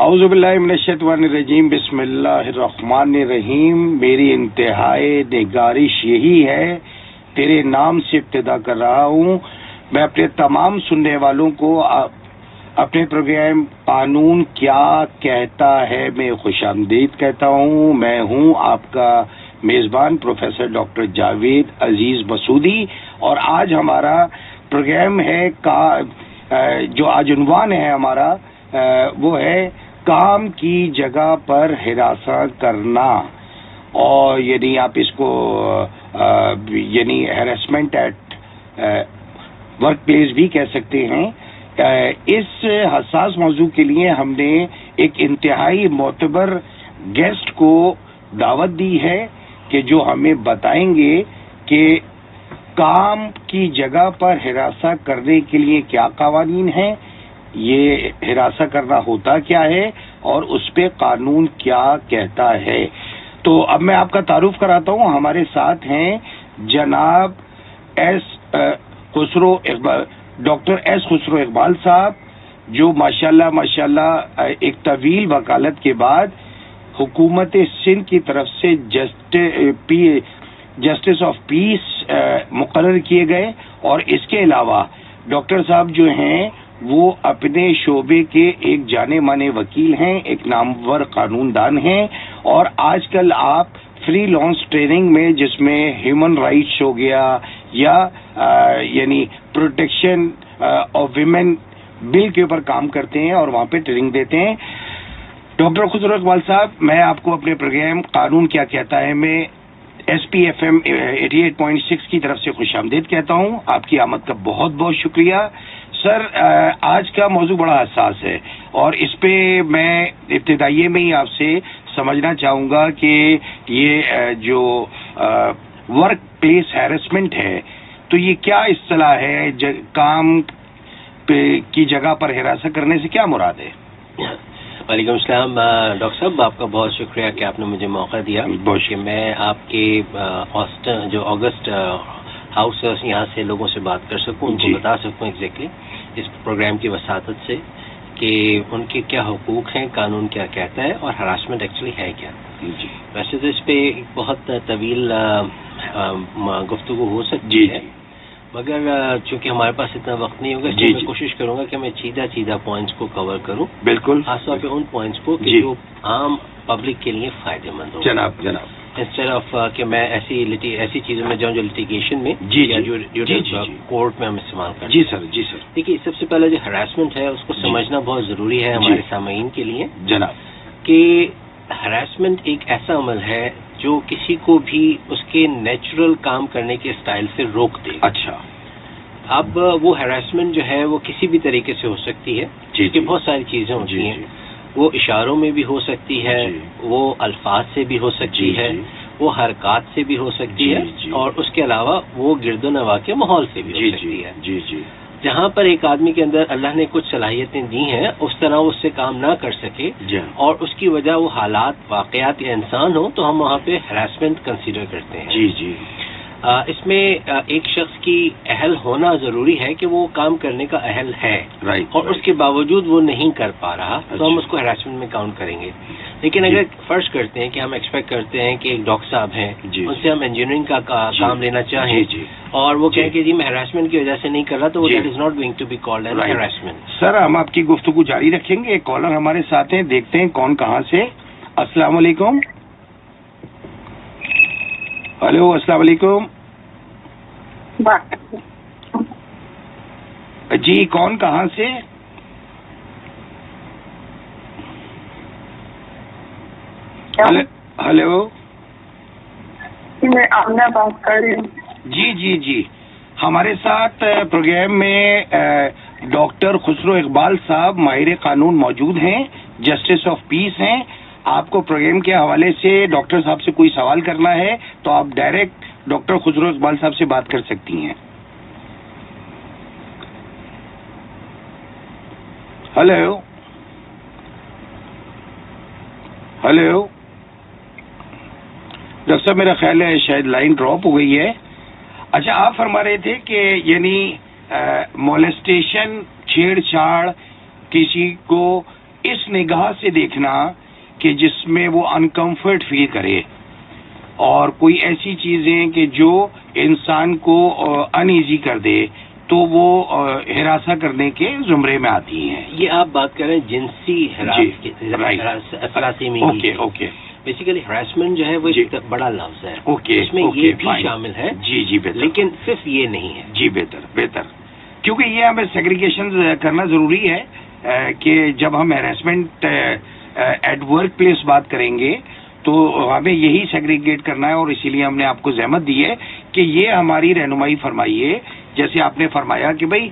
اعوذ باللہ من الشیطان الرجیم، بسم اللہ الرحمن الرحیم۔ میری انتہائی نگارش یہی ہے، تیرے نام سے ابتدا کر رہا ہوں۔ میں اپنے تمام سننے والوں کو اپنے پروگرام قانون کیا کہتا ہے میں خوش آمدید کہتا ہوں۔ میں ہوں آپ کا میزبان پروفیسر ڈاکٹر جاوید عزیز مسعودی، اور آج ہمارا پروگرام ہے جو آج عنوان ہے ہمارا وہ ہے کام کی جگہ پر ہراساں کرنا، اور یعنی آپ اس کو یعنی ہیراسمنٹ ایٹ ورک پلیس بھی کہہ سکتے ہیں۔ اس حساس موضوع کے لیے ہم نے ایک انتہائی معتبر گیسٹ کو دعوت دی ہے کہ جو ہمیں بتائیں گے کہ کام کی جگہ پر ہراساں کرنے کے لیے کیا قوانین ہیں، یہ ہراساں کرنا ہوتا کیا ہے، اور اس پہ قانون کیا کہتا ہے۔ تو اب میں آپ کا تعارف کراتا ہوں۔ ہمارے ساتھ ہیں جناب ڈاکٹر ایس خسرو اقبال صاحب، جو ماشاءاللہ ایک طویل وکالت کے بعد حکومت سندھ کی طرف سے جسٹس آف پیس مقرر کیے گئے، اور اس کے علاوہ ڈاکٹر صاحب جو ہیں وہ اپنے شعبے کے ایک جانے مانے وکیل ہیں، ایک نامور قانون دان ہیں، اور آج کل آپ فری لانس ٹریننگ میں، جس میں ہیومن رائٹس ہو گیا یا یعنی پروٹیکشن آف ویمن بل کے اوپر کام کرتے ہیں اور وہاں پہ ٹریننگ دیتے ہیں۔ ڈاکٹر خسرو اقبال صاحب، میں آپ کو اپنے پروگرام قانون کیا کہتا ہے میں ایس پی ایف ایم 88.6 کی طرف سے خوش آمدید کہتا ہوں۔ آپ کی آمد کا بہت بہت شکریہ۔ سر، آج کا موضوع بڑا حساس ہے، اور اس پہ میں ابتدائیے میں ہی آپ سے سمجھنا چاہوں گا کہ یہ جو ورک پلیس ہیرسمنٹ ہے، تو یہ کیا اصطلاح ہے؟ کام کی جگہ پر ہراساں کرنے سے کیا مراد ہے؟ وعلیکم السلام ڈاکٹر صاحب، آپ کا بہت شکریہ کہ آپ نے مجھے موقع دیا کہ میں آپ کے جو اگست ہاؤس یہاں سے لوگوں سے بات کر سکوں، ان کو بتا سکوں ایگزیکٹلی اس پروگرام کی وساطت سے کہ ان کے کیا حقوق ہیں، قانون کیا کہتا ہے، اور ہراسمنٹ ایکچولی ہے کیا۔ ویسے تو اس پہ ایک بہت طویل گفتگو ہو سکتی ہے، مگر چونکہ ہمارے پاس اتنا وقت نہیں ہوگا، میں کوشش کروں گا کہ میں سیدھا پوائنٹس کو کور کروں، بالکل خاص طور پہ ان پوائنٹس کو کہ جو عام پبلک کے لیے فائدہ مند ہو، جناب انسٹیڈ آف کہ میں ایسی چیزوں میں جاؤں جو لٹیگیشن میں جو کورٹ میں ہم استعمال کرتے ہیں۔ جی سر دیکھیے، سب سے پہلے جو ہراسمنٹ ہے اس کو سمجھنا بہت ضروری ہے ہمارے سامعین کے لیے، جناب، کہ ہراسمنٹ ایک ایسا عمل ہے جو کسی کو بھی اس کے نیچرل کام کرنے کے اسٹائل سے روک دے۔ اچھا، اب وہ ہراسمنٹ جو ہے وہ کسی بھی طریقے سے ہو سکتی ہے، کہ بہت ساری چیزیں ہوتی ہیں، وہ اشاروں میں بھی ہو سکتی ہے، وہ الفاظ سے بھی ہو سکتی ہے، وہ حرکات سے بھی ہو سکتی ہے، اور اس کے علاوہ وہ گرد و نواح کے ماحول سے بھی ہو سکتی ہے۔ جہاں پر ایک آدمی کے اندر اللہ نے کچھ صلاحیتیں دی ہیں، اس طرح اس سے کام نہ کر سکے اور اس کی وجہ وہ حالات، واقعات یا انسان ہو، تو ہم وہاں پہ ہراسمنٹ کنسیڈر کرتے ہیں۔ اس میں ایک شخص کی اہل ہونا ضروری ہے کہ وہ کام کرنے کا اہل ہے، اور اس کے باوجود وہ نہیں کر پا رہا، تو ہم اس کو ہراسمنٹ میں کاؤنٹ کریں گے۔ لیکن اگر فرض کرتے ہیں کہ ہم ایکسپیکٹ کرتے ہیں کہ ایک ڈاکٹر صاحب ہیں، ان سے ہم انجینئرنگ کا کام لینا چاہیں، اور وہ کہیں کہ جی میں ہراسمنٹ کی وجہ سے نہیں کر رہا، تو that is not going to be called as harassment. Sir, ہم آپ کی گفتگو جاری رکھیں گے۔ ایک کالر ہمارے ساتھ ہیں، دیکھتے ہیں کون کہاں سے۔ السلام علیکم۔ ہلو، السلام علیکم جی، کون کہاں سے؟ ہلو، میں آمنہ بات کر رہی ہوں۔ جی، ہمارے ساتھ پروگرام میں ڈاکٹر خسرو اقبال صاحب ماہر قانون موجود ہیں، جسٹس آف پیس ہیں۔ آپ کو پروگرام کے حوالے سے ڈاکٹر صاحب سے کوئی سوال کرنا ہے تو آپ ڈائریکٹ ڈاکٹر خسرو اقبال صاحب سے بات کر سکتی ہیں۔ ہلو، ڈاکٹر صاحب، میرا خیال ہے شاید لائن ڈراپ ہو گئی ہے۔ اچھا، آپ فرما رہے تھے کہ یعنی مولیسٹیشن، چھیڑ چھاڑ، کسی کو اس نگاہ سے دیکھنا کہ جس میں وہ انکمفرٹ فیل کرے، اور کوئی ایسی چیزیں کہ جو انسان کو ان ایزی کر دے تو وہ ہراساں کرنے کے زمرے میں آتی ہیں. یہ آپ بات کر رہے ہیں جنسی ہراسانی. اوکے. بیسیکلی ہراسمنٹ جو ہے وہ ایک بڑا لفظ ہے. اس میں یہ بھی شامل ہے. جی بہتر. لیکن صرف یہ نہیں ہے. جی بہتر کیونکہ یہ ہمیں سیگریگیشن کرنا ضروری ہے کہ جب ہم ہراسمنٹ ایٹ ورک پلیس بات کریں گے تو ہمیں یہی سیگریگیٹ کرنا ہے، اور اسی لیے ہم نے آپ کو زحمت دی ہے کہ یہ ہماری رہنمائی فرمائیے. جیسے آپ نے فرمایا کہ بھائی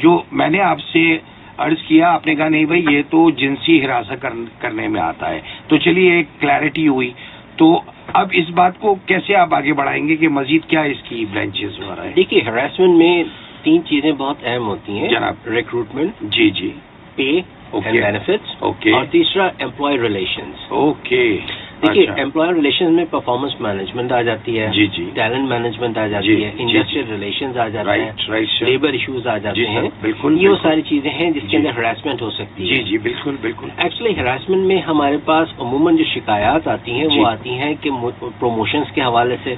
جو میں نے آپ سے عرض کیا، آپ نے کہا نہیں بھائی یہ تو جنسی ہراساں کرنے میں آتا ہے، تو چلیے ایک کلیئرٹی ہوئی. تو اب اس بات کو کیسے آپ آگے بڑھائیں گے کہ مزید کیا اس کی برانچز ہو رہا ہے؟ دیکھیے ہراسمنٹ میں 3 چیزیں بہت اہم ہوتی ہیں جناب. ریکروٹمنٹ، جی پے اینڈ بینیفٹس، اور تیسرا امپلائی ریلیشنز. اوکے. دیکھیے امپلائر ریلیشن میں پرفارمنس مینجمنٹ آ جاتی ہے، ٹیلنٹ مینجمنٹ آ جاتی ہے، انڈسٹریل ریلیشنز آ جاتے ہیں، لیبر ایشوز آ جاتے ہیں. بالکل یہ وہ ساری چیزیں ہیں جس کے اندر ہراسمنٹ ہو سکتی ہے. جی بالکل. ایکچولی ہراسمنٹ میں ہمارے پاس عموماً جو شکایات آتی ہیں وہ آتی ہیں کہ پروموشنز کے حوالے سے،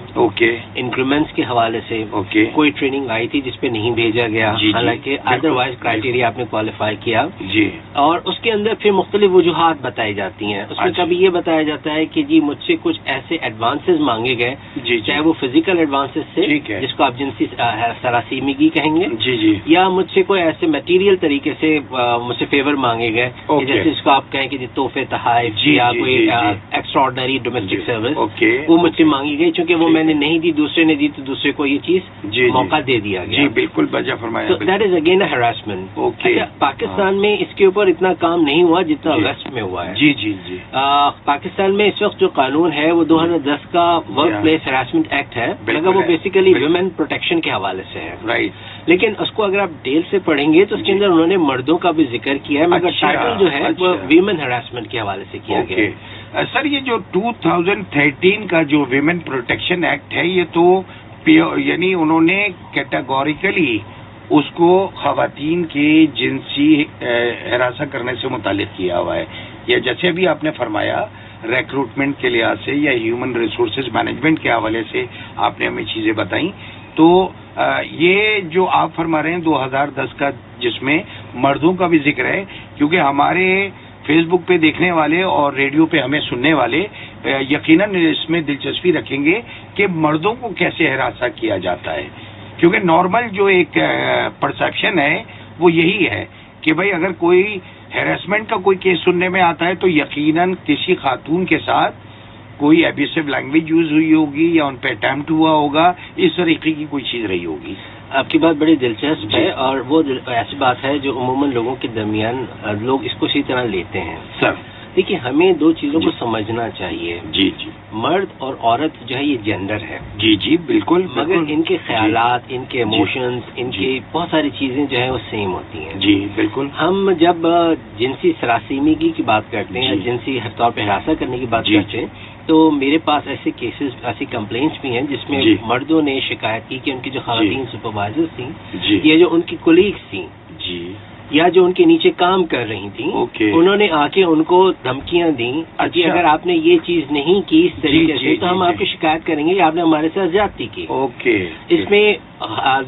انکریمنٹس کے حوالے سے، کوئی ٹریننگ آئی تھی جس پہ نہیں بھیجا گیا حالانکہ ادر وائز کرائٹیریا آپ نے کوالیفائی کیا، اور اس کے اندر پھر مختلف وجوہات بتائی جاتی ہیں. اس میں کبھی یہ بتایا جاتا ہے کہ جی مجھ سے کچھ ایسے ایڈوانسز مانگے گئے، چاہے وہ فزیکل ایڈوانسز سے جس کو آپ جنسی سراسیمگی کہیں گے، یا مجھ سے کوئی ایسے میٹیریل طریقے سے مجھ سے فیور مانگے گئے، جیسے اس کو آپ کہیں کہ تحفے تحائف یا کوئی ایکسٹرا آرڈنری ڈومیسٹک سروس وہ مجھ سے مانگی گئی. چونکہ وہ میں نے نہیں دی، دوسرے نے دی، تو دوسرے کو یہ چیز موقع دے دیا گیا. جی بالکل بجا فرمایا. تو that is again a harassment. Pakistan میں اس کے اوپر اتنا کام نہیں ہوا جتنا ویسٹ میں ہوا ہے. جی. پاکستان میں اس وقت جو قانون ہے وہ 2010 کا ورک پلیس ہراسمنٹ ایکٹ ہے، مگر وہ بیسیکلی ویمن پروٹیکشن کے حوالے سے ہے. لیکن اس کو اگر آپ ڈیل سے پڑھیں گے تو اس کے اندر انہوں نے مردوں کا بھی ذکر کیا ہے، مگر ٹائٹل جو ہے وہ ویمن ہراسمنٹ کے حوالے سے کیا گیا ہے. سر یہ جو 2013 کا جو ویمن پروٹیکشن ایکٹ ہے یہ تو یعنی انہوں نے کیٹیگوریکلی اس کو خواتین کی جنسی ہراساں کرنے سے متعلق کیا ہوا ہے. یا جیسے بھی آپ نے فرمایا ریکروٹمنٹ کے لحاظ سے یا ہیومن ریسورسز مینجمنٹ کے حوالے سے آپ نے ہمیں چیزیں بتائیں، تو یہ جو آپ فرما رہے ہیں 2010 کا جس میں مردوں کا بھی ذکر ہے، کیونکہ ہمارے فیس بک پہ دیکھنے والے اور ریڈیو پہ ہمیں سننے والے یقیناً اس میں دلچسپی رکھیں گے کہ مردوں کو کیسے ہراساں کیا جاتا ہے. کیونکہ نارمل جو ایک پرسیپشن ہے وہ یہی ہے کہ بھائی اگر کوئی ہیراسمنٹ کا کوئی کیس سننے میں آتا ہے تو یقیناً کسی خاتون کے ساتھ کوئی ایبیسو لینگویج یوز ہوئی ہوگی یا ان پہ اٹیمپٹ ہوا ہوگا، اس طریقے کی کوئی چیز رہی ہوگی. آپ کی بات بڑی دلچسپ ہے، اور وہ ایسی بات ہے جو عموماً لوگوں کے درمیان لوگ اس کو اسی طرح لیتے ہیں. سر دیکھیے ہمیں 2 چیزوں کو سمجھنا چاہیے. جی مرد اور عورت جو ہے یہ جینڈر ہے. جی بالکل. مگر ان کے خیالات، ان کے ایموشنز، ان کی بہت ساری چیزیں جو ہے وہ سیم ہوتی ہیں. جی بالکل. ہم جب جنسی سراسیمگی کی بات کرتے ہیں یا جنسی طور پہ ہراساں کرنے کی بات کرتے ہیں تو میرے پاس ایسے کیسز، ایسی کمپلینٹس بھی ہیں جس میں مردوں نے شکایت کی کہ ان کی جو خواتین سپروائزرز تھیں یا جو ان کی کولیگز تھیں یا جو ان کے نیچے کام کر رہی تھیں، انہوں نے آ کے ان کو دھمکیاں دیں کہ اگر آپ نے یہ چیز نہیں کی اس طریقے سے تو ہم آپ کی شکایت کریں گے کہ آپ نے ہمارے ساتھ زیادتی کی. اس میں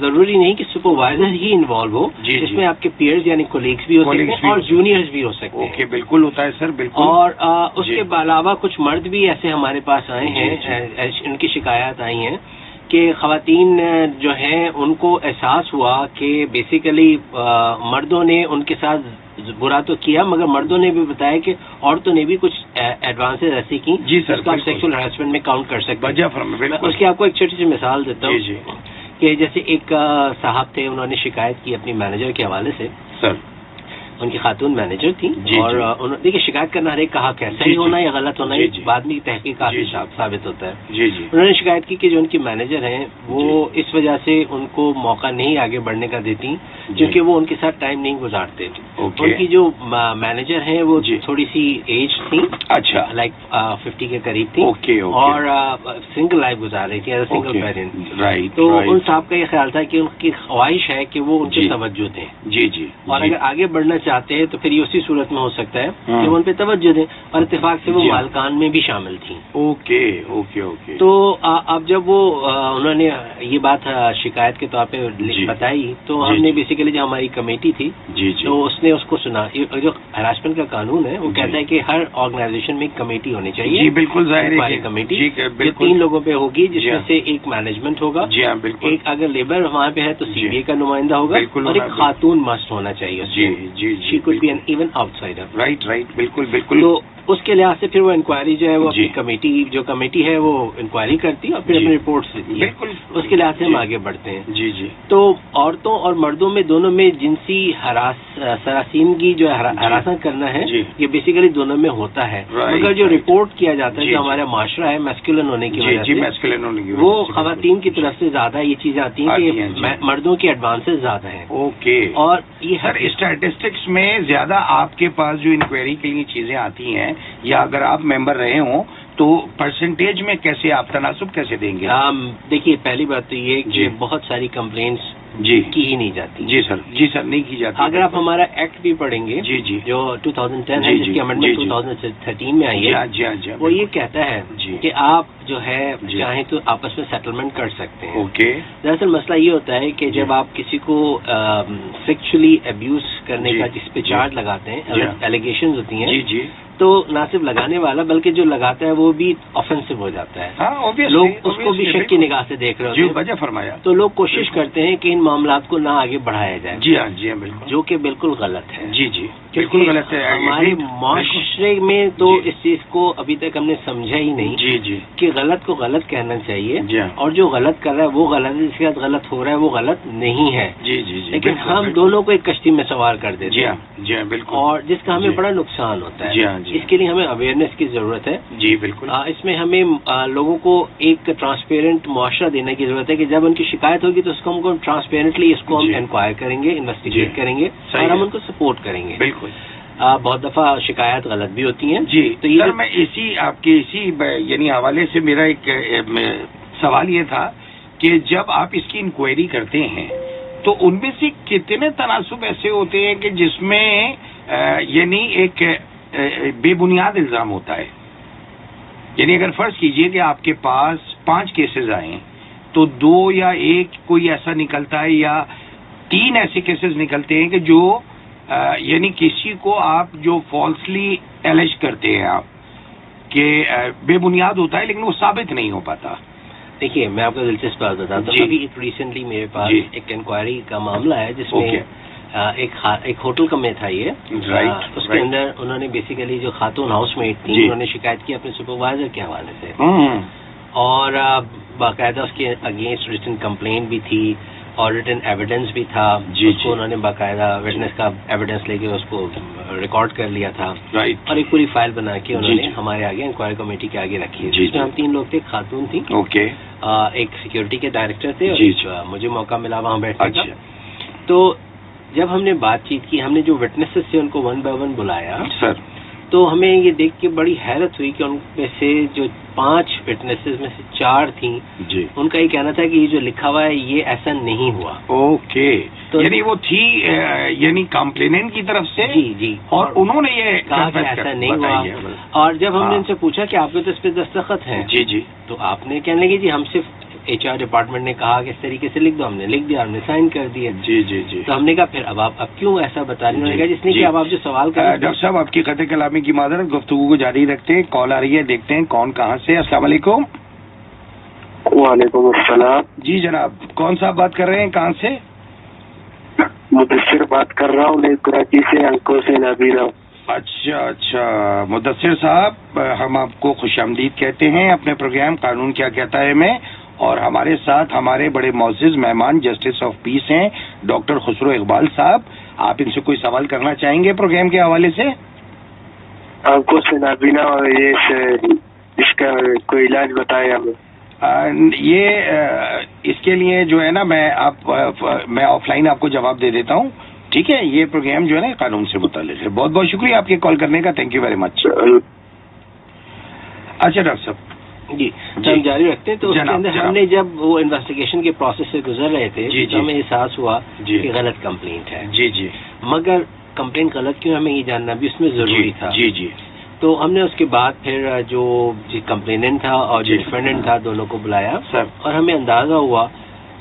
ضروری نہیں کہ سپروائزر ہی انوالو ہو، اس میں آپ کے پیئرز یعنی کولیگز بھی ہو سکتے ہیں اور جونیئرز بھی ہو سکتے ہیں. بالکل ہوتا ہے سر، بالکل. اور اس کے علاوہ کچھ مرد بھی ایسے ہمارے پاس آئے ہیں، ان کی شکایات آئی ہیں کہ خواتین جو ہیں ان کو احساس ہوا کہ بیسیکلی مردوں نے ان کے ساتھ برا تو کیا مگر مردوں نے بھی بتایا کہ عورتوں نے بھی کچھ ایڈوانسز ایسی کی جس کو آپ سیکسول ہراسمنٹ میں کاؤنٹ کر سکتے ہیں. اس کی آپ کو ایک چھوٹی سی مثال دیتا ہوں کہ جیسے ایک صاحب تھے، انہوں نے شکایت کی اپنی مینیجر کے حوالے سے. سر ان کی خاتون مینیجر تھی اور دیکھیے شکایت کرنا ہر ایک کا حق ہے، صحیح ہونا یا غلط ہونا بعد میں تحقیقات ثابت ہوتا ہے. انہوں نے شکایت کی کہ جو ان کی مینیجر ہیں وہ اس وجہ سے ان کو موقع نہیں آگے بڑھنے کا دیتی کیونکہ وہ ان کے ساتھ ٹائم نہیں گزارتے. ان کی جو مینیجر ہیں وہ تھوڑی سی ایج تھی، اچھا لائک 50 کے قریب تھی اور سنگل لائف گزار رہی تھی ایز اے سنگل پیرنٹ. تو ان صاحب کا یہ خیال تھا کہ ان کی خواہش ہے کہ وہ ان کی توجہ دیں اور اگر آگے بڑھنا چاہتے چاہتے ہیں تو پھر یہ اسی صورت میں ہو سکتا ہے کہ وہ ان پہ توجہ دیں، اور اتفاق سے وہ مالکان میں بھی شامل تھیں. Okay okay okay. تو اب جب وہ انہوں نے یہ بات شکایت کے طور پہ بتائی تو ہم نے بیسیکلی جو ہماری کمیٹی تھی تو اس نے اس کو سنا. جو ہراسمنٹ کا قانون ہے وہ کہتا ہے کہ ہر آرگنائزیشن میں ایک کمیٹی ہونی چاہیے. جی بالکل ظاہر ہے. کمیٹی جو 3 لوگوں پہ ہوگی، جس میں سے ایک مینجمنٹ ہوگا، ایک اگر لیبر وہاں پہ ہے تو سی بی اے کا نمائندہ ہوگا، اور ایک خاتون مسٹ ہونا چاہیے. She could be an even outsider. Right right بالکل بالکل. تو اس کے لحاظ سے پھر وہ انکوائری جو ہے وہ اپنی کمیٹی ہے وہ انکوائری کرتی ہے اور پھر اپنی رپورٹس دیتی ہے. اس کے لحاظ سے ہم آگے بڑھتے ہیں. جی جی. تو عورتوں اور مردوں میں دونوں میں جنسی سراسیمگی جو ہے ہراساں کرنا ہے یہ بیسیکلی دونوں میں ہوتا ہے، مگر جو رپورٹ کیا جاتا ہے جو ہمارا معاشرہ ہے میسکولن ہونے کی وجہ سے وہ خواتین کی طرف سے زیادہ یہ چیزیں آتی ہیں کہ مردوں کے ایڈوانسز زیادہ ہیں. اوکے. اور یہ سر اسٹیٹسٹکس میں زیادہ آپ کے پاس جو انکوائری کے لیے چیزیں آتی ہیں یا اگر آپ ممبر رہے ہوں تو پرسنٹیج میں کیسے آپ تناسب کیسے دیں گے؟ دیکھیے پہلی بات تو یہ کہ بہت ساری کمپلینٹس کی ہی نہیں جاتی. جی سر نہیں کی جاتی. اگر آپ ہمارا ایکٹ بھی پڑھیں گے جو 2010 ہے، جس کی امنڈمنٹ 2013 میں آئی ہے، وہ یہ کہتا ہے کہ آپ جو ہے چاہیں تو آپس میں سیٹلمنٹ کر سکتے ہیں. اوکے. دراصل مسئلہ یہ ہوتا ہے کہ جب آپ کسی کو سیکچولی ابیوز کرنے کا جس پہ چارج لگاتے ہیں، ایلیگیشنز ہوتی ہیں، تو نہ صرف لگانے والا بلکہ جو لگاتا ہے وہ بھی آفینسو ہو جاتا ہے. لوگ اس کو بھی شک کی نگاہ سے دیکھ رہے ہوتے ہیں. وجہ فرمایا. تو لوگ کوشش کرتے ہیں کہ ان معاملات کو نہ آگے بڑھایا جائے. جی ہاں بالکل. جو کہ بالکل غلط ہے. جی بالکل غلط ہے. ہمارے معاشرے میں تو اس چیز کو ابھی تک ہم نے سمجھا ہی نہیں کہ غلط کو غلط کہنا چاہیے، اور جو غلط کر رہا ہے وہ غلط ہے، جس کے ساتھ غلط ہو رہا ہے وہ غلط نہیں ہے. لیکن ہم دونوں کو ایک کشتی میں سوار کر دیتے ہیں. جی بالکل. اور جس کا ہمیں بڑا نقصان ہوتا ہے. اس کے لیے ہمیں اویئرنیس کی ضرورت ہے. جی بالکل. اس میں ہمیں لوگوں کو ایک ٹرانسپیرنٹ معاشرہ دینے کی ضرورت ہے کہ جب ان کی شکایت ہوگی تو اس کو ہم کو ٹرانسپیرنٹلی اس کو ہم انکوائر کریں گے، انویسٹیگیٹ کریں گے، اور ہم ان کو سپورٹ کریں گے. بالکل. بہت دفعہ شکایات غلط بھی ہوتی ہیں. جی تو سر میں آپ کے اسی یعنی حوالے سے میرا ایک سوال یہ تھا کہ جب آپ اس کی انکوائری کرتے ہیں تو ان میں سے کتنے تناسب ایسے ہوتے ہیں کہ جس میں یعنی ایک بے بنیاد الزام ہوتا ہے؟ یعنی اگر فرض کیجئے کہ آپ کے پاس 5 کیسز آئیں تو 2 یا 1 کوئی ایسا نکلتا ہے یا 3 ایسے کیسز نکلتے ہیں کہ جو یعنی کسی کو آپ جو فالسلی ایلیج کرتے ہیں آپ کہ بے بنیاد ہوتا ہے لیکن وہ ثابت نہیں ہو پاتا. دیکھیے میں آپ کو دلچسپ بات بتاتا ہوں. ابھی ریسنٹلی میرے پاس ایک انکوائری کا معاملہ ہے جس میں ایک ہوٹل کا میں تھا یہ. اس کے اندر انہوں نے بیسیکلی جو خاتون ہاؤس میٹ تھی انہوں نے شکایت کی اپنے سپروائزر کے حوالے سے، اور باقاعدہ اس کے اگینسٹ ریٹن کمپلین بھی تھی اور ریٹن ایویڈنس بھی تھا. اس کو انہوں نے باقاعدہ وٹنس کا ایویڈنس لے کے اس کو ریکارڈ کر لیا تھا، اور ایک پوری فائل بنا کے انہوں نے ہمارے آگے انکوائری کمیٹی کے آگے رکھی. جس میں ہم 3 لوگ تھے. ایک خاتون تھی، ایک سیکورٹی کے ڈائریکٹر تھے، اور مجھے موقع ملا وہاں بیٹھنے کا. تو جب ہم نے بات چیت کی، ہم نے جو وٹنسز سے ان کو 1 by 1 بلایا تو ہمیں یہ دیکھ کے بڑی حیرت ہوئی کہ ان میں سے جو 5 وٹنسز میں سے 4 تھیں، ان کا یہ کہنا تھا کہ یہ جو لکھا ہوا ہے یہ ایسا نہیں ہوا. اوکے. تو یعنی وہ تھی یعنی کمپلیننٹ کی طرف سے. جی. اور انہوں نے یہ کہا کہ ایسا نہیں ہوا. اور جب ہم نے ان سے پوچھا کہ آپ کے تو اس پہ دستخط ہیں، تو آپ نے کہنے لگے جی ہم صرف HR ڈپارٹمنٹ نے کہا کہ اس طریقے سے لکھ دو، ہم نے لکھ دیا، ہم نے سائن کر دیا. جی. تو ہم نے کہا پھر اب کیوں ایسا بتا رہی ہیں؟ جس نے کہ اب آپ جو سوال کر رہے ہیں. ڈاکٹر صاحب آپ کی قطع کلامی کی معذرت، گفتگو کو جاری رکھتے ہیں. کال آ رہی ہے، دیکھتے ہیں کون کہاں سے. السلام علیکم. وعلیکم السلام. جی جناب، کون صاحب بات کر رہے ہیں، کہاں سے؟ مدثر بات کر رہا ہوں، کراچی سے، انکو سے نبیرہ. اچھا مدثر صاحب، ہم آپ کو خوش آمدید کہتے ہیں اپنے پروگرام قانون کیا کہتا ہے میں. اور ہمارے ساتھ ہمارے بڑے معزز مہمان جسٹس آف پیس ہیں ڈاکٹر خسرو اقبال صاحب. آپ ان سے کوئی سوال کرنا چاہیں گے پروگرام کے حوالے سے؟ انکو سے نبیرہ، اور یہ اس کا کوئی علاج بتائے ہمیں. یہ اس کے لیے جو ہے نا میں آف لائن آپ کو جواب دے دیتا ہوں، ٹھیک ہے؟ یہ پروگرام جو ہے نا قانون سے متعلق ہے. بہت بہت شکریہ آپ کے کال کرنے کا. تھینک یو ویری مچ. اچھا ڈاکٹر صاحب جی ہم جاری رکھتے ہیں. تو اس کے اندر ہم نے جب وہ انویسٹیگیشن کے پروسیس سے گزر رہے تھے تو ہمیں احساس ہوا کہ غلط کمپلینٹ ہے. جی. مگر کمپلین غلط کیوں، ہمیں یہ جاننا بھی اس میں ضروری تھا. جی جی. تو ہم نے اس کے بعد پھر جو کمپلیننٹ تھا اور جو ڈیفینڈنٹ تھا دونوں کو بلایا سر، اور ہمیں اندازہ ہوا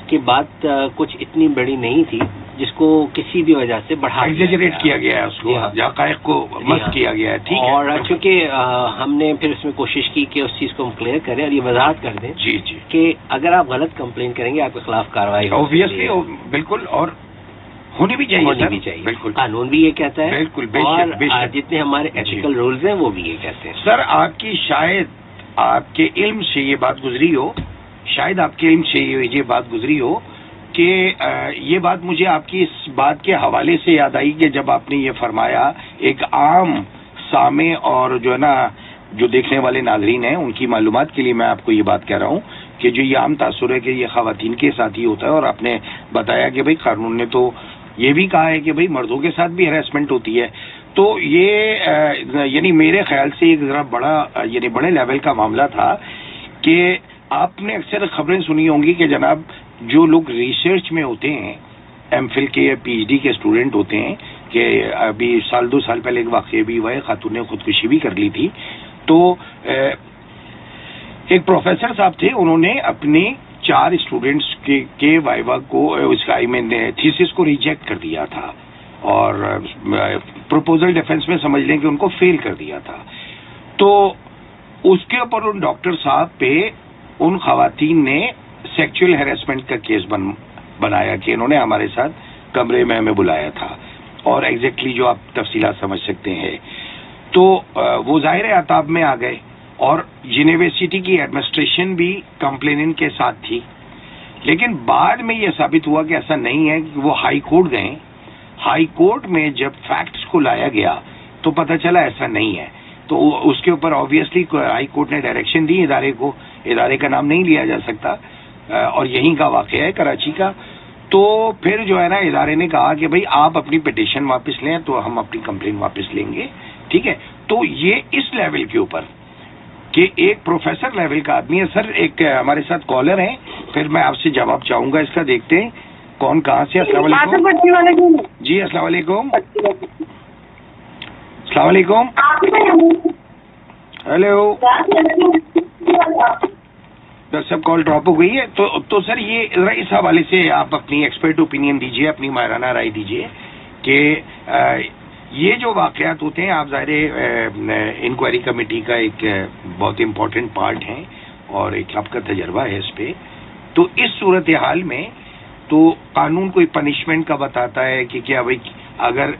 کہ بات کچھ اتنی بڑی نہیں تھی جس کو کسی بھی وجہ سے بڑھا ایگزیجریٹ کیا گیا ہے، اس کو حقائق کو مس کیا گیا ہے. ٹھیک ہے. اور چونکہ ہم نے پھر اس میں کوشش کی کہ اس چیز کو ہم کلیئر کریں اور یہ وضاحت کر دیں جی جی کہ اگر آپ غلط کمپلین کریں گے آپ کے خلاف کارروائی ہوگی. اوبویسلی بالکل، اور ہونی بھی چاہیے. بالکل، قانون بھی یہ کہتا ہے. بالکل. اور جتنے ہمارے ایتھیکل رولز ہیں وہ بھی یہ کہتے ہیں. سر، آپ کی شاید آپ کے علم سے یہ بات گزری ہو، شاید آپ کے علم سے یہ بات گزری ہو کہ یہ بات مجھے آپ کی اس بات کے حوالے سے یاد آئی کہ جب آپ نے یہ فرمایا، ایک عام سامع اور جو ہے نا جو دیکھنے والے ناظرین ہیں ان کی معلومات کے لیے میں آپ کو یہ بات کہہ رہا ہوں کہ جو یہ عام تاثر ہے کہ یہ خواتین کے ساتھ ہی ہوتا ہے، اور آپ نے بتایا کہ بھئی قانون نے تو یہ بھی کہا ہے کہ بھئی مردوں کے ساتھ بھی ہراسمنٹ ہوتی ہے. تو یہ یعنی میرے خیال سے ایک ذرا بڑا یعنی بڑے لیول کا معاملہ تھا کہ آپ نے اکثر خبریں سنی ہوں گی کہ جناب جو لوگ ریسرچ میں ہوتے ہیں، ایم فل کے یا پی ایچ ڈی کے اسٹوڈنٹ ہوتے ہیں، کہ ابھی سال 2 سال پہلے ایک واقعہ بھی ہوا ہے، خاتون نے خودکشی بھی کر لی تھی. تو ایک پروفیسر صاحب تھے، انہوں نے اپنے 4 اسٹوڈنٹس کے وائوا کو اس کا تھیسس کو ریجیکٹ کر دیا تھا اور پروپوزل ڈیفینس میں سمجھ لیں کہ ان کو فیل کر دیا تھا. تو اس کے اوپر ان ڈاکٹر صاحب پہ ان خواتین نے سیکچوئل ہیراسمنٹ کا کیس بنایا کہ انہوں نے ہمارے ساتھ کمرے میں ہمیں بلایا تھا، اور ایگزیکٹلی جو آپ تفصیلات سمجھ سکتے ہیں. تو وہ ظاہر عطاب میں آ گئے، اور یونیورسٹی کی ایڈمنسٹریشن بھی کمپلیننٹ کے ساتھ تھی. لیکن بعد میں یہ ثابت ہوا کہ ایسا نہیں ہے، کہ وہ ہائی کورٹ گئے. ہائی کورٹ میں جب فیکٹس کو لایا گیا تو پتہ چلا ایسا نہیں ہے. تو اس کے اوپر آبویسلی ہائی کورٹ نے ڈائریکشن دی ادارے کو، ادارے کا نام نہیں لیا جا سکتا، اور یہیں کا واقعہ ہے، کراچی کا. تو پھر جو ہے نا ادارے نے کہا کہ بھئی آپ اپنی پٹیشن واپس لیں تو ہم اپنی کمپلین واپس لیں گے. ٹھیک ہے. تو یہ اس لیول کے اوپر کہ ایک پروفیسر لیول کا آدمی ہے. سر، ایک ہمارے ساتھ کالر ہیں، پھر میں آپ سے جواب چاہوں گا اس کا. دیکھتے ہیں کون کہاں سے. السلام علیکم. جی السلام علیکم. السلام علیکم. ہیلو. سب کال ڈراپ ہو گئی ہے. تو سر یہ ذرا اس حوالے سے آپ اپنی ایکسپرٹ اوپینین دیجیے، اپنی ماہرانہ رائے دیجیے کہ یہ جو واقعات ہوتے ہیں، آپ ظاہر انکوائری کمیٹی کا ایک بہت امپورٹنٹ پارٹ ہیں اور ایک آپ کا تجربہ ہے اس پہ. تو اس صورتحال میں تو قانون کوئی پنشمنٹ کا بتاتا ہے کہ کیا بھائی اگر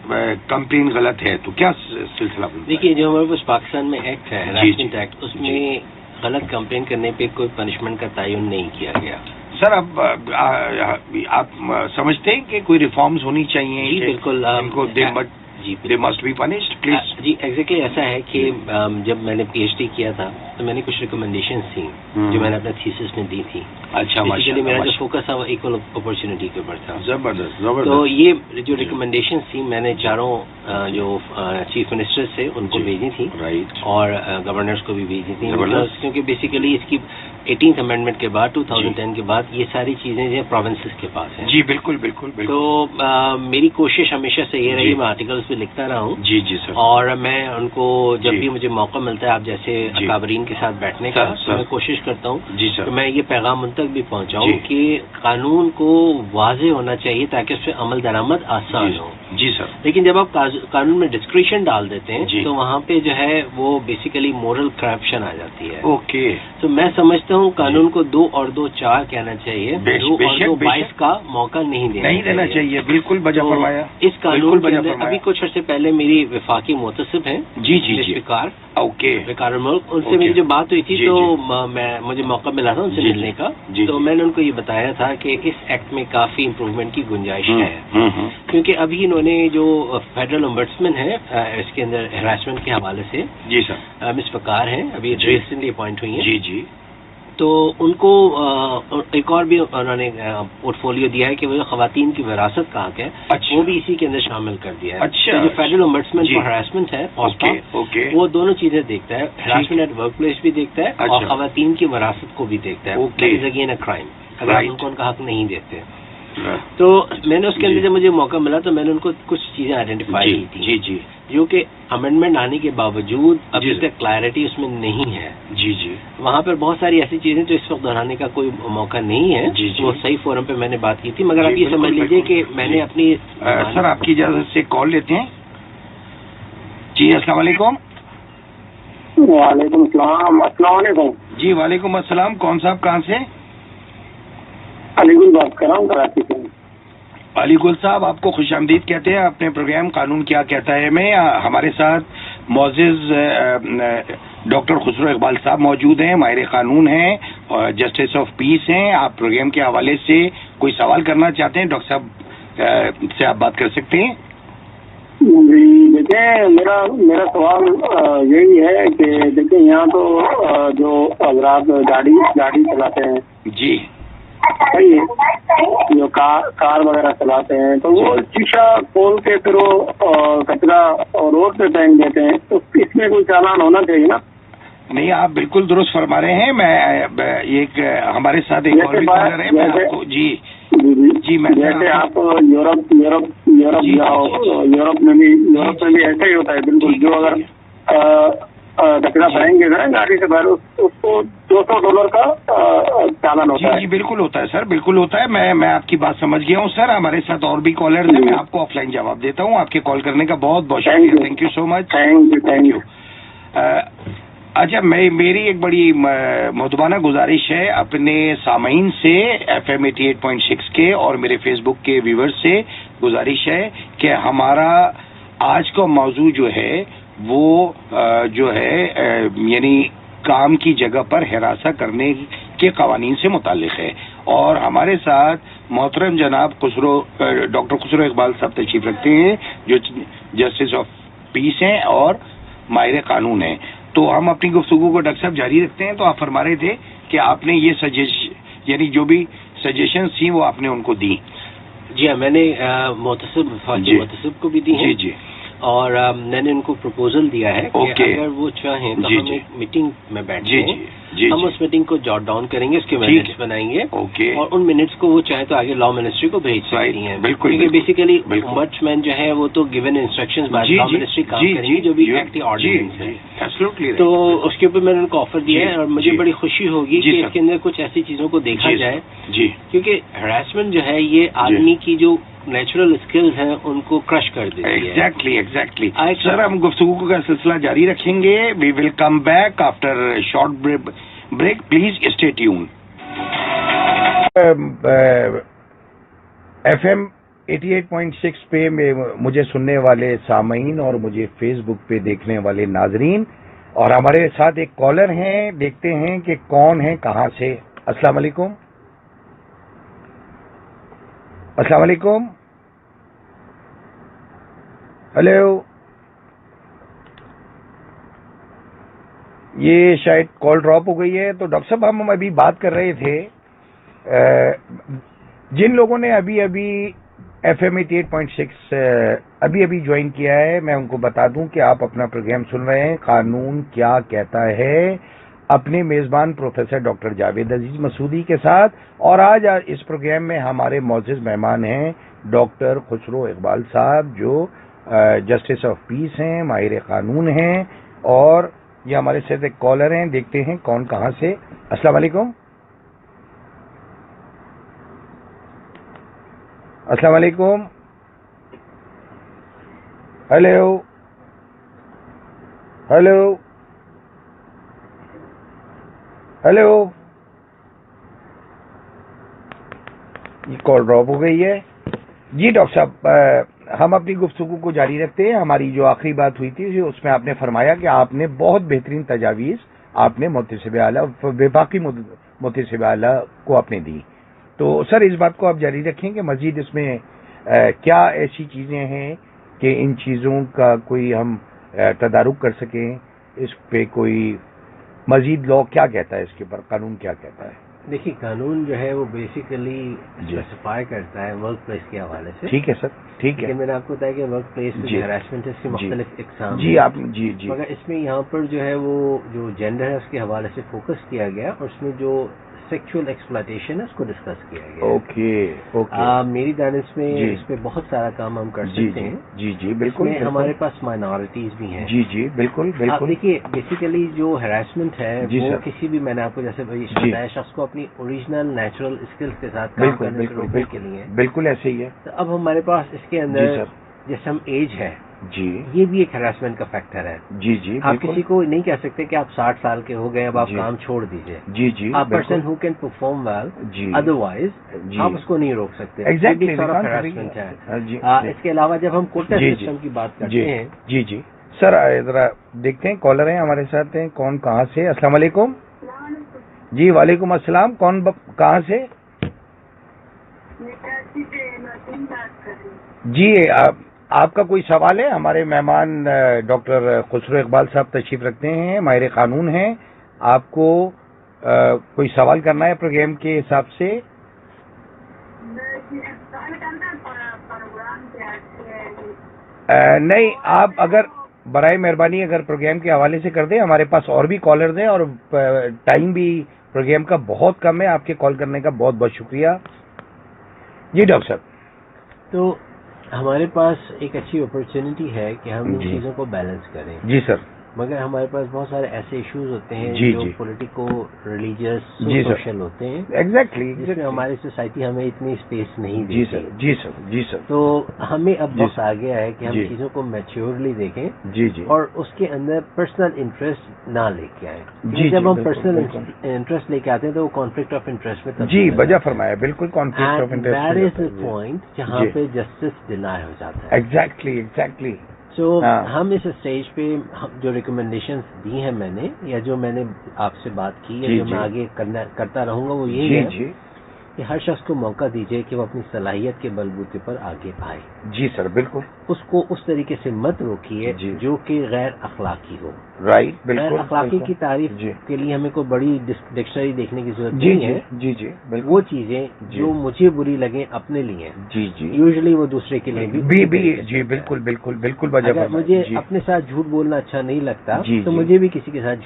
کمپلین غلط ہے تو کیا سلسلہ؟ دیکھیے، جو ہمارے پاس پاکستان میں ایکٹ ہے، ہراسمنٹ ایکٹ، اس میں غلط کمپلین کرنے پہ کوئی پنشمنٹ کا تعین نہیں کیا گیا. سر، اب آپ سمجھتے ہیں کہ کوئی ریفارمز ہونی چاہیے؟ جی بالکل. ان کو they must be punished, please. جی ایگزیکٹلی ایسا ہے کہ جب میں نے پی ایچ ڈی کیا تھا تو میں نے کچھ ریکمنڈیشنز تھیں جو میں نے اپنے تھیسس میں دی تھی. اچھا، بیسیکلی میرا جو فوکس تھا وہ ایکول اپرچونٹی کے اوپر تھا. زبردست. تو یہ جو ریکمنڈیشنز تھیں میں نے 4 جو چیف منسٹرز تھے ان کو بھیجی تھیں، اور گورنرز کو بھی بھیجی تھیں، کیونکہ بیسیکلی اس کی 18th امینڈمنٹ کے بعد 2010 کے بعد یہ ساری چیزیں جو پروونسز کے پاس ہیں. جی بالکل بالکل. تو میری کوشش ہمیشہ سے یہ رہی، میں آرٹیکلس پہ لکھتا رہا ہوں. جی جی سر. اور میں ان کو جب بھی مجھے موقع ملتا ہے آپ جیسے اکابرین کے ساتھ بیٹھنے کا، تو میں کوشش کرتا ہوں جی سر میں یہ پیغام ان تک بھی پہنچاؤں کہ قانون کو واضح ہونا چاہیے تاکہ اس پہ عمل درآمد آسان ہو. جی سر. لیکن جب آپ قانون میں ڈسکریشن ڈال دیتے ہیں تو وہاں پہ جو ہے وہ بیسیکلی مورل کرپشن آ جاتی ہے. اوکے. تو میں سمجھتا ہوں قانون کو 2 اور 2 4 کہنا چاہیے، 2 اور 2 22 کا موقع نہیں دینا چاہیے. بالکل بجا فرمایا. اس قانون کے اندر ابھی کچھ عرصے پہلے میری وفاقی محتسب ہیں وقار، وقار الملک، ان سے میری جو بات ہوئی تھی تو مجھے موقع ملا تھا ان سے ملنے کا. تو میں نے ان کو یہ بتایا تھا کہ اس ایکٹ میں کافی امپروومنٹ کی گنجائش ہے، کیونکہ ابھی انہوں نے جو فیڈرل امبڈسمن ہے اس کے اندر ہراسمنٹ کے حوالے سے جی سر مس وقار ہیں، ابھی ریسنٹلی اپوائنٹ ہوئی ہیں. جی جی. تو ان کو ایک اور بھی انہوں نے پورٹ فولیو دیا ہے کہ وہ خواتین کی وراثت کا حق ہے، وہ بھی اسی کے اندر شامل کر دیا ہے. اچھا. جو فیڈرل امبڈسمن فار ہراسمنٹ ہے وہ دونوں چیزیں دیکھتا ہے، ہراسمنٹ ایٹ ورک پلیس بھی دیکھتا ہے اور خواتین کی وراثت کو بھی دیکھتا ہے. That is again a crime اگر ان کو ان کا حق نہیں دیتے. تو میں نے اس کے اندر جب مجھے موقع ملا تو میں نے ان کو کچھ چیزیں آئیڈینٹیفائی کی تھی جی جی جو کہ امینڈمنٹ آنے کے باوجود ابھی تک کلیئرٹی اس میں نہیں ہے. جی جی وہاں پر بہت ساری ایسی چیزیں جو اس وقت دہرانے کا کوئی موقع نہیں ہے. جی وہ صحیح فورم پہ میں نے بات کی تھی, مگر آپ یہ سمجھ لیجیے کہ میں نے اپنی سر آپ کی اجازت سے کال لیتے ہیں. جی السلام علیکم. وعلیکم السلام. السلام علیکم. جی وعلیکم السلام. کون صاحب کہاں سے؟ علی گل بات کر رہا ہوں کراچی سے. علی گل صاحب آپ کو خوش آمدید کہتے ہیں اپنے پروگرام قانون کیا کہتا ہے میں. ہمارے ساتھ معزز ڈاکٹر خسرو اقبال صاحب موجود ہیں, ماہر قانون ہیں اور جسٹس آف پیس ہیں. آپ پروگرام کے حوالے سے کوئی سوال کرنا چاہتے ہیں ڈاکٹر صاحب سے آپ بات کر سکتے ہیں. جی دیکھیں, میرا سوال یہی ہے کہ دیکھیں یہاں تو جو حضرات گاڑی چلاتے ہیں جی صحیح ہے, جو کار وغیرہ چلاتے ہیں تو وہ شیشہ کھول کے پھر وہ کچرا روڈ پہ پھینک دیتے ہیں, تو اس میں کوئی چالان ہونا چاہیے نا؟ نہیں آپ بالکل درست فرما رہے ہیں. میں ایک ہمارے ساتھ ایک اور بھی کالر ہے, میں آپ کو جی جی میں جیسے آپ یورپ جاؤ, یورپ میں بھی ایسا ہی ہوتا ہے بالکل. جو اگر کچرا پھینک گے نا گاڑی سے باہر اس کو $200 کا چالان ہوتا ہے. جی بالکل ہوتا ہے سر, بالکل ہوتا ہے. میں آپ کی بات سمجھ گیا ہوں سر. ہمارے ساتھ اور بھی کالر ہیں, میں آپ کو آف لائن جواب دیتا ہوں. آپ کے کال کرنے کا بہت بہت شکریہ. Thank you so much. Thank you. اچھا میری ایک بڑی مہربانہ گزارش ہے اپنے سامعین سے, FM 88.6 کے اور میرے فیس بک کے ویورز سے گزارش ہے کہ ہمارا آج کا موضوع جو ہے وہ جو ہے یعنی کام کی جگہ پر ہراساں کرنے کے قوانین سے متعلق ہے. اور ہمارے ساتھ محترم جناب ڈاکٹر خسرو اقبال صاحب تشریف رکھتے ہیں جو جسٹس آف پیس ہیں اور ماہر قانون ہیں. تو ہم اپنی گفتگو کو ڈاکٹر صاحب جاری رکھتے ہیں. تو آپ فرما رہے تھے کہ آپ نے یہ یعنی جو بھی سجیشنز تھیں وہ آپ نے ان کو دی. جی ہاں, میں نے محتسب کو بھی دی ہیں. جی اور میں نے ان کو پروپوزل دیا ہے کہ اگر وہ چاہیں تو ہم ایک میٹنگ میں بیٹھیں, ہم اس میٹنگ کو جاٹ ڈاؤن کریں گے, اس کے منٹس بنائیں گے اور ان منٹس کو وہ چاہیں تو آگے لا منسٹری کو بھیج سکتی ہیں. کیونکہ بیسیکلی ombudsman جو ہے وہ تو given instructions by law ministry کام کریں گی جو بھی ایکٹ آرڈیننس ہے. تو اس کے اوپر میں نے ان کو آفر دیا ہے اور مجھے بڑی خوشی ہوگی کہ اس کے اندر کچھ ایسی چیزوں کو دیکھا جائے, کیونکہ ہراسمنٹ جو ہے یہ آدمی کی جو نیچرل اسکلز ہیں ان کو کرش کر دیتی ہے. ایگزیکٹلی سر, ہم گفتگو کا سلسلہ جاری رکھیں گے. We will come back after short break. Please stay tune. FM 88.6 پہ مجھے سننے والے سامعین اور مجھے فیس بک پہ دیکھنے والے ناظرین, اور ہمارے ساتھ ایک کالر ہیں, دیکھتے ہیں کہ کون ہے کہاں سے. السلام علیکم. السلام علیکم. ہیلو. یہ شاید کال ڈراپ ہو گئی ہے. تو ڈاکٹر صاحب ہم ابھی بات کر رہے تھے جن لوگوں نے ابھی FM 88.6 ابھی جوائن کیا ہے, میں ان کو بتا دوں کہ آپ اپنا پروگرام سن رہے ہیں قانون کیا کہتا ہے اپنے میزبان پروفیسر ڈاکٹر جاوید عزیز مسعودی کے ساتھ. اور آج اس پروگرام میں ہمارے معزز مہمان ہیں ڈاکٹر خسرو اقبال صاحب جو جسٹس آف پیس ہیں, ماہر قانون ہیں, اور یہ ہمارے ساتھ ایک کالر ہیں. دیکھتے ہیں کون کہاں سے. السلام علیکم. السلام علیکم. Hello hello hello. یہ کال ڈراپ ہو گئی ہے. جی ڈاکٹر صاحب ہم اپنی گفتگو کو جاری رکھتے ہیں. ہماری جو آخری بات ہوئی تھی اس میں آپ نے فرمایا کہ آپ نے بہت بہترین تجاویز آپ نے محتسب اعلیٰ وفاقی محتسب اعلیٰ کو آپ نے دی. تو سر اس بات کو آپ جاری رکھیں کہ مزید اس میں کیا ایسی چیزیں ہیں کہ ان چیزوں کا کوئی ہم تدارک کر سکیں, اس پہ کوئی مزید لا کیا کہتا ہے, اس کے اوپر قانون کیا کہتا ہے؟ دیکھیے قانون جو ہے وہ بیسیکلی اسپیسیفائی کرتا ہے ورک پلیس کے حوالے سے. ٹھیک ہے سر, ٹھیک ہے. میں نے آپ کو بتایا کہ ورک پلیس میں ہراسمنٹ اس کے مختلف اقسام جی آپ مگر اس میں یہاں پر جو ہے وہ جو جینڈر ہے اس کے حوالے سے فوکس کیا گیا, اور اس میں جو سیکچوئل ایکسپلائٹیشن ہے اس کو ڈسکس کیا گیا. اوکے. میری دانش میں اس پہ بہت سارا کام ہم کر سکتے ہیں. جی بالکل. ہمارے پاس مائنورٹیز بھی ہیں. جی بالکل. دیکھیے بیسیکلی جو ہراسمنٹ ہے وہ کسی بھی، میں نے آپ کو جیسے بتایا، شخص کو اپنی اوریجنل نیچرل اسکلس کے ساتھ کام کرنے سے روکنے کے لیے. بالکل ایسے ہی ہے. تو اب ہمارے پاس اس کے اندر جیسے ہم ایج ہے، یہ بھی ایک ہراسمنٹ کا فیکٹر ہے. جی آپ کسی کو نہیں کہہ سکتے کہ آپ 60 سال کے ہو گئے اب آپ کام چھوڑ دیجئے. جی آپ person who can perform well, otherwise آپ اس کو نہیں روک سکتے. ہراسمنٹ ہے. اس کے علاوہ جب ہم کوٹا سسٹم کی بات کرتے ہیں. جی سر ذرا دیکھتے ہیں کالر ہیں ہمارے ساتھ ہیں. کون کہاں سے؟ السلام علیکم. جی وعلیکم السلام. کون کہاں سے؟ جی آپ کا کوئی سوال ہے؟ ہمارے مہمان ڈاکٹر خسرو اقبال صاحب تشریف رکھتے ہیں، ماہر قانون ہیں. آپ کو کوئی سوال کرنا ہے پروگرام کے حساب سے؟ نہیں، آپ اگر برائے مہربانی اگر پروگرام کے حوالے سے کر دیں. ہمارے پاس اور بھی کالرز ہیں اور ٹائم بھی پروگرام کا بہت کم ہے. آپ کے کال کرنے کا بہت بہت شکریہ. جی ڈاکٹر صاحب. تو ہمارے پاس ایک اچھی اپرچونٹی ہے کہ ہم ان چیزوں کو بیلنس کریں. جی سر. مگر ہمارے پاس بہت سارے ایسے ایشوز ہوتے ہیں جو پولیٹیکو ریلیجیس سوشل ہوتے ہیں. ایگزیکٹلی. جس میں ہماری سوسائٹی ہمیں اتنی اسپیس نہیں دیتی. جی سر. تو ہمیں اب وقت آ گیا ہے کہ ہم چیزوں کو میچیورلی دیکھیں. اور اس کے اندر پرسنل انٹرسٹ نہ لے کے آئیں. جب ہم پرسنل انٹرسٹ لے کے آتے ہیں تو وہ کانفلکٹ آف انٹرسٹ میں جی وجہ فرمایا. بالکل conflict of interest. That is a point جہاں پہ جسٹس ڈینائی ہو جاتا ہے. ایگزیکٹلی. سو ہم اس اسٹیج پہ جو ریکمنڈیشنز دی ہیں میں نے، یا جو میں نے آپ سے بات کی ہے، جو میں آگے کرتا رہوں گا، وہ یہی ہے کہ ہر شخص کو موقع دیجیے کہ وہ اپنی صلاحیت کے بلبوتے پر آگے آئے. جی سر بالکل. اس کو اس طریقے سے مت روکیے جو کہ غیر اخلاقی ہو. رائٹ. بالکل. غیر اخلاقی کی تعریف کے لیے ہمیں کوئی بڑی ڈکشنری دیکھنے کی ضرورت نہیں ہے. جی وہ چیزیں جو مجھے بری لگیں اپنے لیے، یوزلی وہ دوسرے کے لیے بھی. جی بالکل. اگر مجھے اپنے ساتھ جھوٹ بولنا اچھا نہیں لگتا تو مجھے بھی کسی کے ساتھ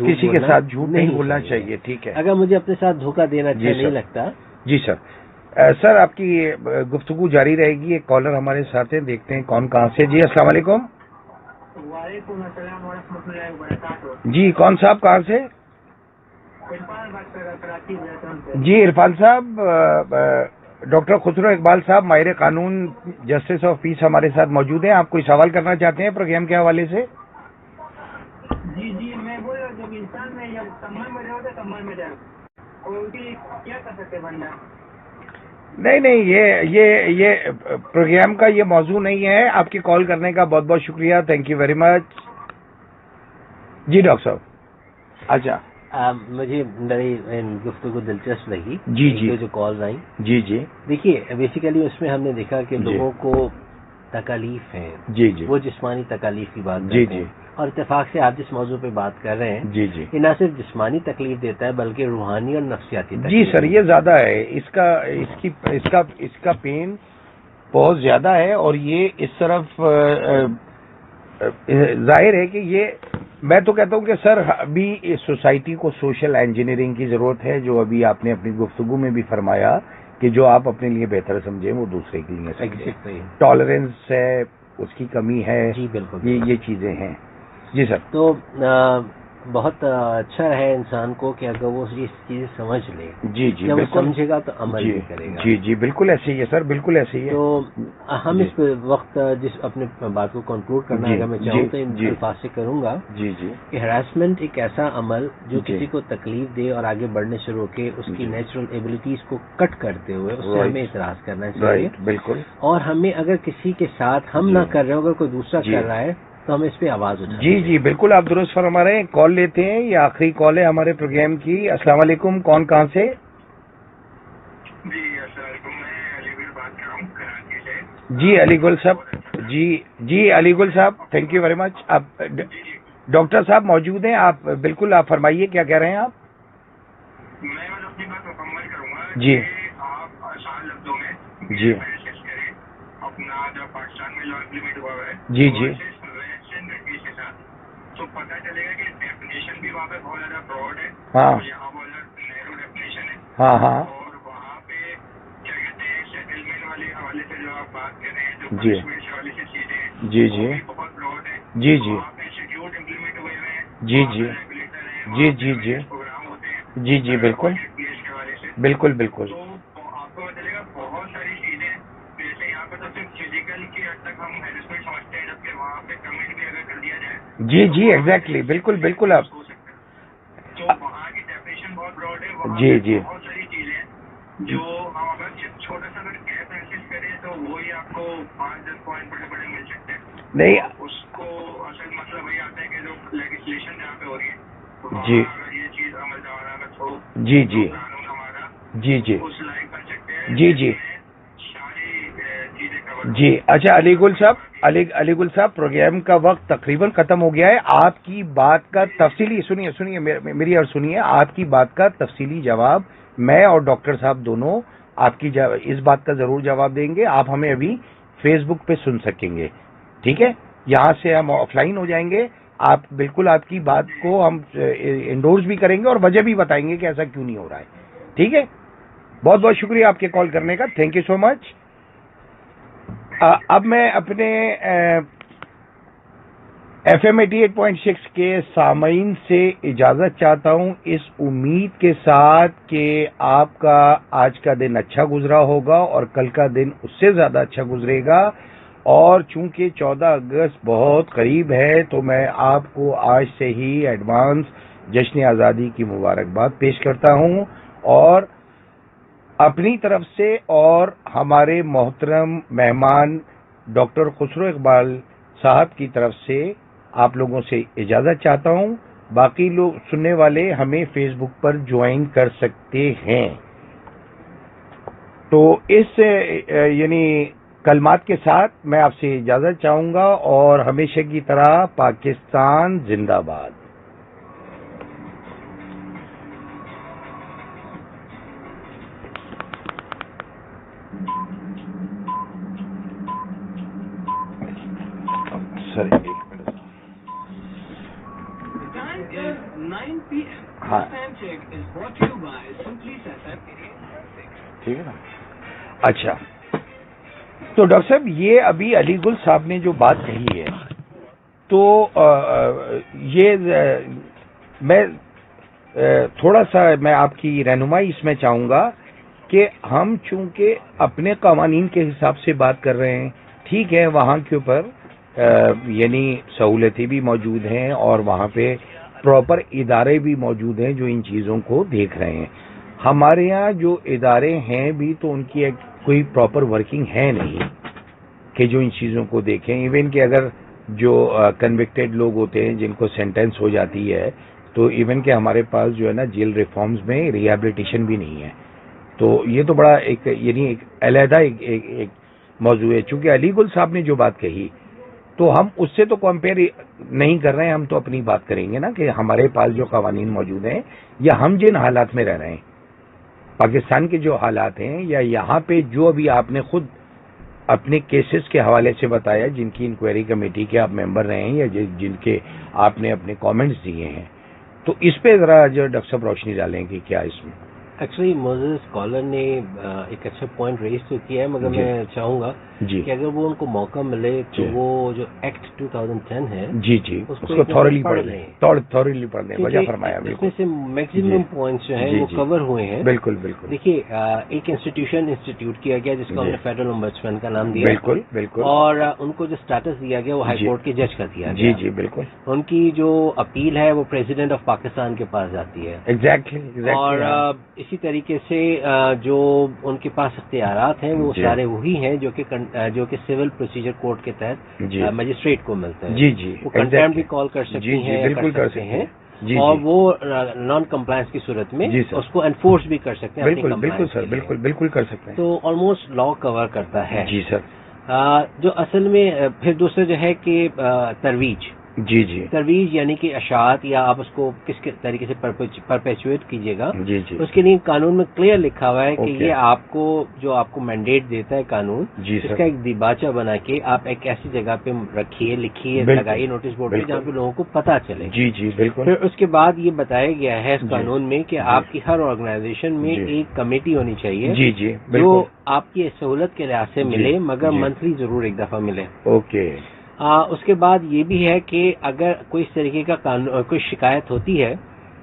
جھوٹ نہیں بولنا چاہیے. ٹھیک ہے. اگر مجھے اپنے ساتھ دھوکہ دینا اچھا نہیں لگتا. جی سر. سر آپ کی گفتگو جاری رہے گی. ایک کالر ہمارے ساتھ ہیں، دیکھتے ہیں کون کہاں سے. جی السلام علیکم. وعلیکم السلام ورحمۃ اللہ وبرکاتہ. جی کون صاحب کہاں سے؟ جی عرفان صاحب. ڈاکٹر خسرو اقبال صاحب ماہر قانون جسٹس آف پیس ہمارے ساتھ موجود ہیں. آپ کوئی سوال کرنا چاہتے ہیں پروگرام کے حوالے سے؟ جی میں بول رہا ہوں، جب انسان میں جب کمر میں رہے تو کمر میں جائے اور کیا کر سکتے بندہ؟ نہیں یہ پروگرام کا یہ موضوع نہیں ہے. آپ کی کال کرنے کا بہت بہت شکریہ. Thank you very much. جی ڈاکٹر صاحب. اچھا مجھے میری گفتگو دلچسپ لگی. جی جو کال آئی. جی دیکھیے بیسیکلی اس میں ہم نے دیکھا کہ لوگوں کو تکالیف ہیں. وہ جسمانی تکالیف کی بات کرتے ہیں. اور اتفاق سے آپ جس موضوع پہ بات کر رہے ہیں یہ نہ صرف جسمانی تکلیف دیتا ہے بلکہ روحانی اور نفسیاتی تکلیف. جی سر یہ زیادہ ہے. اس کا پین بہت زیادہ ہے. اور یہ اس طرف ظاہر ہے کہ یہ میں تو کہتا ہوں کہ سر ابھی اس سوسائٹی کو سوشل انجینئرنگ کی ضرورت ہے. جو ابھی آپ نے اپنی گفتگو میں بھی فرمایا کہ جو آپ اپنے لیے بہتر سمجھیں وہ دوسرے کے لیے سمجھیں. ٹالرنس ہے، اس کی کمی ہے. جی بالکل یہ چیزیں ہیں. جی سر. تو بہت اچھا ہے انسان کو کہ اگر وہ یہ چیزیں سمجھ لے. جب وہ سمجھے گا تو عمل بھی کرے گا. جی بالکل ایسے ہی ہے سر. بالکل ایسے ہی ہے. تو ہم اس وقت جس اپنے بات کو کنکلوڈ کرنا اگر میں چاہوں تو ان الفاظ سے کروں گا کہ ہراسمنٹ ایک ایسا عمل جو کسی کو تکلیف دے اور آگے بڑھنے سے روکے، اس کی نیچرل ایبلٹیز کو کٹ کرتے ہوئے اس سے ہمیں اعتراض کرنا چاہیے. بالکل. اور ہمیں اگر کسی کے ساتھ ہم نہ کر رہے ہوں، اگر کوئی دوسرا کر رہا ہے تو ہم اس پہ آواز اٹھائیں. جی بالکل آپ درست فرما رہے ہیں. کال لیتے ہیں. یہ آخری کال ہے ہمارے پروگرام کی. السلام علیکم. کون کہاں سے؟ جی السلام علیکم. میں علی گل بات کر رہا ہوں کراچی سے. جی علی گل صاحب. جی علی گل صاحب تھینک یو ویری مچ. آپ ڈاکٹر صاحب موجود ہیں. آپ بالکل آپ فرمائیے کیا کہہ رہے ہیں آپ؟ میں اپنی بات مکمل کروں گا. جی آپ آسان لفظوں میں جی کریں اپنا جو پاکستان میں لا امپلیمنٹ ہوا ہے. جی تو پتہ چلے گا کہ ڈیفینیشن بھی وہاں پہ بہت زیادہ براڈ ہے. ہاں یہاں بہت زیادہ نیرو ڈیفینیشن ہے. ہاں ہاں اور وہاں پہ کیا کہتے ہیں سیٹلمنٹ والے حوالے سے جو آپ بات کر رہے ہیں، جو جی پنشمنٹ کے حوالے سے چیزیں، جی جی وہ بھی بہت براڈ ہے. جی جی وہاں پہ انسٹیٹیوٹ امپلیمنٹ ہوئے ہوئے ہیں، جی وہاں جی پہ ریگولیٹر ہیں، جی وہاں پہ جی جی پروگرام ہوتے ہیں جی جی بالکل PH کے حوالے سے. بالکل بالکل تو آپ کو پتہ چلے گا بہت ساری چیزیں، جیسے یہاں پہ تو صرف فزیکل کی حد تک ہم ہیرسمنٹ سمجھتے ہیں، جبکہ وہاں پہ کمنٹ بھی اگر کر دیا جائے جی جی ایگزیکٹلی بالکل بالکل آپ ہو سکتا ہے. تو وہاں کی ڈیفینیشن بہت براڈ ہے. وہاں جی پہ جی بہت ساری چیزیں ہیں جو ہم اگر چھوٹا سا اگر گیپ محسوس کریں تو وہی آپ کو 5-10 پوائنٹ بڑے بڑے مل سکتے ہیں. نہیں اس کو اصل مسئلہ وہی آتا ہے کہ جو لیجسلیشن جہاں پہ ہو رہی ہے جی وہاں اگر یہ چیز عمل درآمد ہو جی تو جی قانون ہمارا جی جی اس لائق بن سکتے ہیں. جی جی ساری چیزیں کور جی اچھا علی گل صاحب، علی گل صاحب، پروگرام کا وقت تقریباً ختم ہو گیا ہے. آپ کی بات کا تفصیلی سنیے میری اور سنیے، آپ کی بات کا تفصیلی جواب میں اور ڈاکٹر صاحب دونوں آپ کی اس بات کا ضرور جواب دیں گے. آپ ہمیں ابھی فیس بک پہ سن سکیں گے، ٹھیک ہے؟ یہاں سے ہم آف لائن ہو جائیں گے. آپ بالکل آپ کی بات کو ہم انڈورس بھی کریں گے اور وجہ بھی بتائیں گے کہ ایسا کیوں نہیں ہو رہا ہے، ٹھیک ہے؟ بہت بہت شکریہ آپ کے کال کرنے کا، تھینک یو سو مچ. اب میں اپنے FM 88.6 کے سامعین سے اجازت چاہتا ہوں، اس امید کے ساتھ کہ آپ کا آج کا دن اچھا گزرا ہوگا اور کل کا دن اس سے زیادہ اچھا گزرے گا. اور چونکہ 14 اگست بہت قریب ہے تو میں آپ کو آج سے ہی ایڈوانس جشن آزادی کی مبارکباد پیش کرتا ہوں، اور اپنی طرف سے اور ہمارے محترم مہمان ڈاکٹر خسرو اقبال صاحب کی طرف سے آپ لوگوں سے اجازت چاہتا ہوں. باقی لوگ سننے والے ہمیں فیس بک پر جوائن کر سکتے ہیں. تو اس یعنی کلمات کے ساتھ میں آپ سے اجازت چاہوں گا، اور ہمیشہ کی طرح پاکستان زندہ باد. ہاں ٹھیک ہے نا. اچھا تو ڈاکٹر صاحب، یہ ابھی علی گل صاحب نے جو بات کہی ہے تو یہ میں تھوڑا سا میں آپ کی رہنمائی اس میں چاہوں گا کہ ہم چونکہ اپنے قوانین کے حساب سے بات کر رہے ہیں، ٹھیک ہے، وہاں کے اوپر یعنی سہولتیں بھی موجود ہیں اور وہاں پہ پراپر ادارے بھی موجود ہیں جو ان چیزوں کو دیکھ رہے ہیں. ہمارے یہاں جو ادارے ہیں بھی تو ان کی کوئی پراپر ورکنگ ہے نہیں کہ جو ان چیزوں کو دیکھیں. ایون کہ اگر جو کنوکٹڈ لوگ ہوتے ہیں جن کو سینٹینس ہو جاتی ہے تو ایون کہ ہمارے پاس جو ہے نا جیل ریفارمز میں ریہیبلیٹیشن بھی نہیں ہے. تو یہ تو بڑا ایک یعنی ایک علیحدہ ایک موضوع ہے. چونکہ علی گل صاحب نے جو بات کہی تو ہم اس سے تو کمپیئر نہیں کر رہے ہیں، ہم تو اپنی بات کریں گے نا کہ ہمارے پاس جو قوانین موجود ہیں یا ہم جن حالات میں رہ رہے ہیں، پاکستان کے جو حالات ہیں، یا یہاں پہ جو ابھی آپ نے خود اپنے کیسز کے حوالے سے بتایا جن کی انکوائری کمیٹی کے آپ ممبر رہے ہیں یا جن کے آپ نے اپنے کامنٹس دیے ہیں، تو اس پہ ذرا جو ڈاکٹر صاحب روشنی ڈالیں کہ کیا اس میں. ایکچولی موزز اسکالر نے ایک اچھا پوائنٹ ریز تو کیا ہے، مگر میں چاہوں گا کہ اگر وہ ان کو موقع ملے تو وہ جو ایکٹ 2010 ہے اس کو تھورلی پڑھ لیں، تھورلی پڑھ لیں. وجہ فرمایا اس میں سے میکسیمم پوائنٹس جو ہیں وہ کور ہوئے ہیں. بالکل بالکل. دیکھیے ایک انسٹیٹیوٹ کیا گیا جس کو ہم نے فیڈرل امبڈسمین کا نام دیا. بالکل بالکل. اور ان کو جو اسٹیٹس دیا گیا وہ ہائی کورٹ کے جج کا دیا گیا. جی بالکل. ان کی جو اپیل ہے وہ پریزیڈنٹ آف پاکستان کے پاس جاتی ہے. ایگزیکٹلی. اور اسی طریقے سے جو ان کے پاس اختیارات ہیں وہ سارے وہی ہیں جو کہ سول پروسیجر کوڈ کے تحت مجسٹریٹ کو ملتے ہیں. وہ کنٹمپٹ بھی کال کر سکتی ہیں، بالکل کر سکتے ہیں، اور وہ نان کمپلائنس کی صورت میں اس کو انفورس بھی کر سکتے ہیں. بالکل سر، بالکل کر سکتے ہیں. تو آلموسٹ لا کور کرتا ہے. جی سر. جو اصل میں پھر دوسرا جو ہے کہ ترویج، جی جی. ترویج یعنی کہ اشاعت یا آپ اس کو کس طریقے سے پرپیچویٹ کیجیے گا. جی جی. اس کے لیے قانون میں کلیئر لکھا ہوا ہے کہ یہ آپ کو جو آپ کو مینڈیٹ دیتا ہے قانون, اس کا ایک دیباچہ بنا کے آپ ایک ایسی جگہ پہ رکھیے, لکھیے, لگائیے نوٹس بورڈ پہ جہاں پہ لوگوں کو پتہ چلے. جی جی بالکل. پھر اس کے بعد یہ بتایا گیا ہے اس قانون میں کہ آپ کی ہر آرگنائزیشن میں ایک کمیٹی ہونی چاہیے. جی جی. جو آپ کی سہولت کے لحاظ سے ملے, مگر منتھلی ضرور ایک دفعہ ملے. اوکے. اس کے بعد یہ بھی ہے کہ اگر کوئی اس طریقے کا کوئی شکایت ہوتی ہے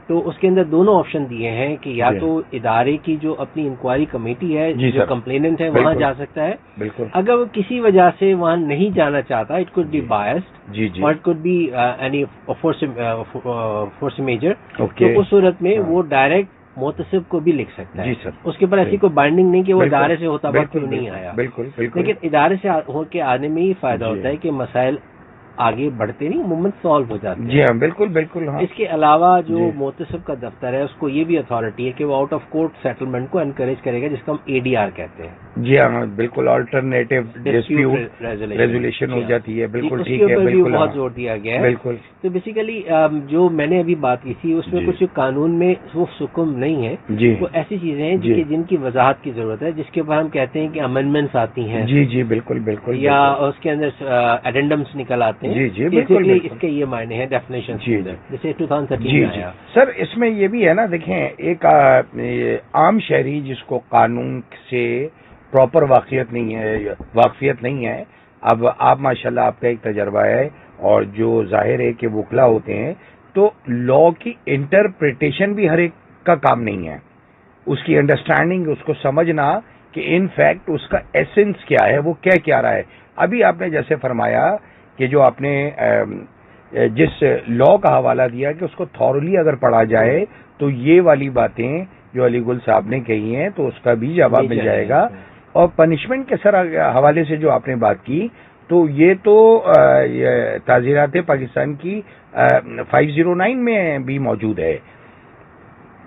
تو اس کے اندر دونوں آپشن دیے ہیں کہ یا تو ادارے کی جو اپنی انکوائری کمیٹی ہے جو کمپلیننٹ ہے وہاں جا سکتا ہے. بالکل. اگر وہ کسی وجہ سے وہاں نہیں جانا چاہتا, اٹ کوڈ بی بائسڈ اور it could be any force majeure, تو اس صورت میں وہ ڈائریکٹ محتسب کو بھی لکھ سکتا ہے. اس کے اوپر ایسی کوئی بائنڈنگ نہیں کہ وہ ادارے سے ہوتا وقت کیوں نہیں آیا. بالکل. لیکن ادارے سے ہو کے آنے میں یہ فائدہ ہوتا ہے کہ مسائل آگے بڑھتے نہیں, عموماً سالو ہو جاتے ہیں. جی ہاں بالکل بالکل. اس کے علاوہ جو محتسب کا دفتر ہے اس کو یہ بھی اتھارٹی ہے کہ وہ آؤٹ آف کورٹ سیٹلمنٹ کو انکریج کرے گا, جس کو ہم ADR کہتے ہیں. جی ہاں بالکل. آلٹرنیٹو ڈسپیوٹ ریزولیشن ہو جاتی ہے. بالکل ٹھیک ہے. بالکل بہت زور دیا گیا ہے. بالکل. تو بیسیکلی جو میں نے ابھی بات کی تھی اس میں کچھ قانون میں وہ حکم نہیں ہے, وہ ایسی چیزیں ہیں جن کی وضاحت کی ضرورت ہے, جس کے اوپر ہم کہتے ہیں کہ امینڈمنٹس آتی ہیں. جی جی بالکل بالکل. یا اس کے اندر ایڈنڈمس نکل آتے ہیں. جی جی بالکل. اس کے یہ معنی ہے ڈیفینیشن جیسے 2013 میں آیا. سر اس میں یہ بھی ہے نا, دیکھیں ایک عام شہری جس کو قانون سے پراپر واقفیت نہیں ہے. اب آپ ماشاءاللہ آپ کا ایک تجربہ ہے, اور جو ظاہر ہے کہ وکلا ہوتے ہیں تو لا کی انٹرپریٹیشن بھی ہر ایک کا کام نہیں ہے. اس کی انڈرسٹینڈنگ, اس کو سمجھنا کہ ان فیکٹ اس کا ایسنس کیا ہے, وہ کیا رہا ہے. ابھی آپ نے جیسے فرمایا کہ جو آپ نے جس لا کا حوالہ دیا کہ اس کو تھورلی اگر پڑھا جائے تو یہ والی باتیں جو علی گل صاحب نے کہی ہیں تو اس کا بھی جواب مل جائے گا. اور پنشمنٹ کے سر حوالے سے جو آپ نے بات کی تو یہ تو تعزیرات پاکستان کی 509 میں بھی موجود ہے,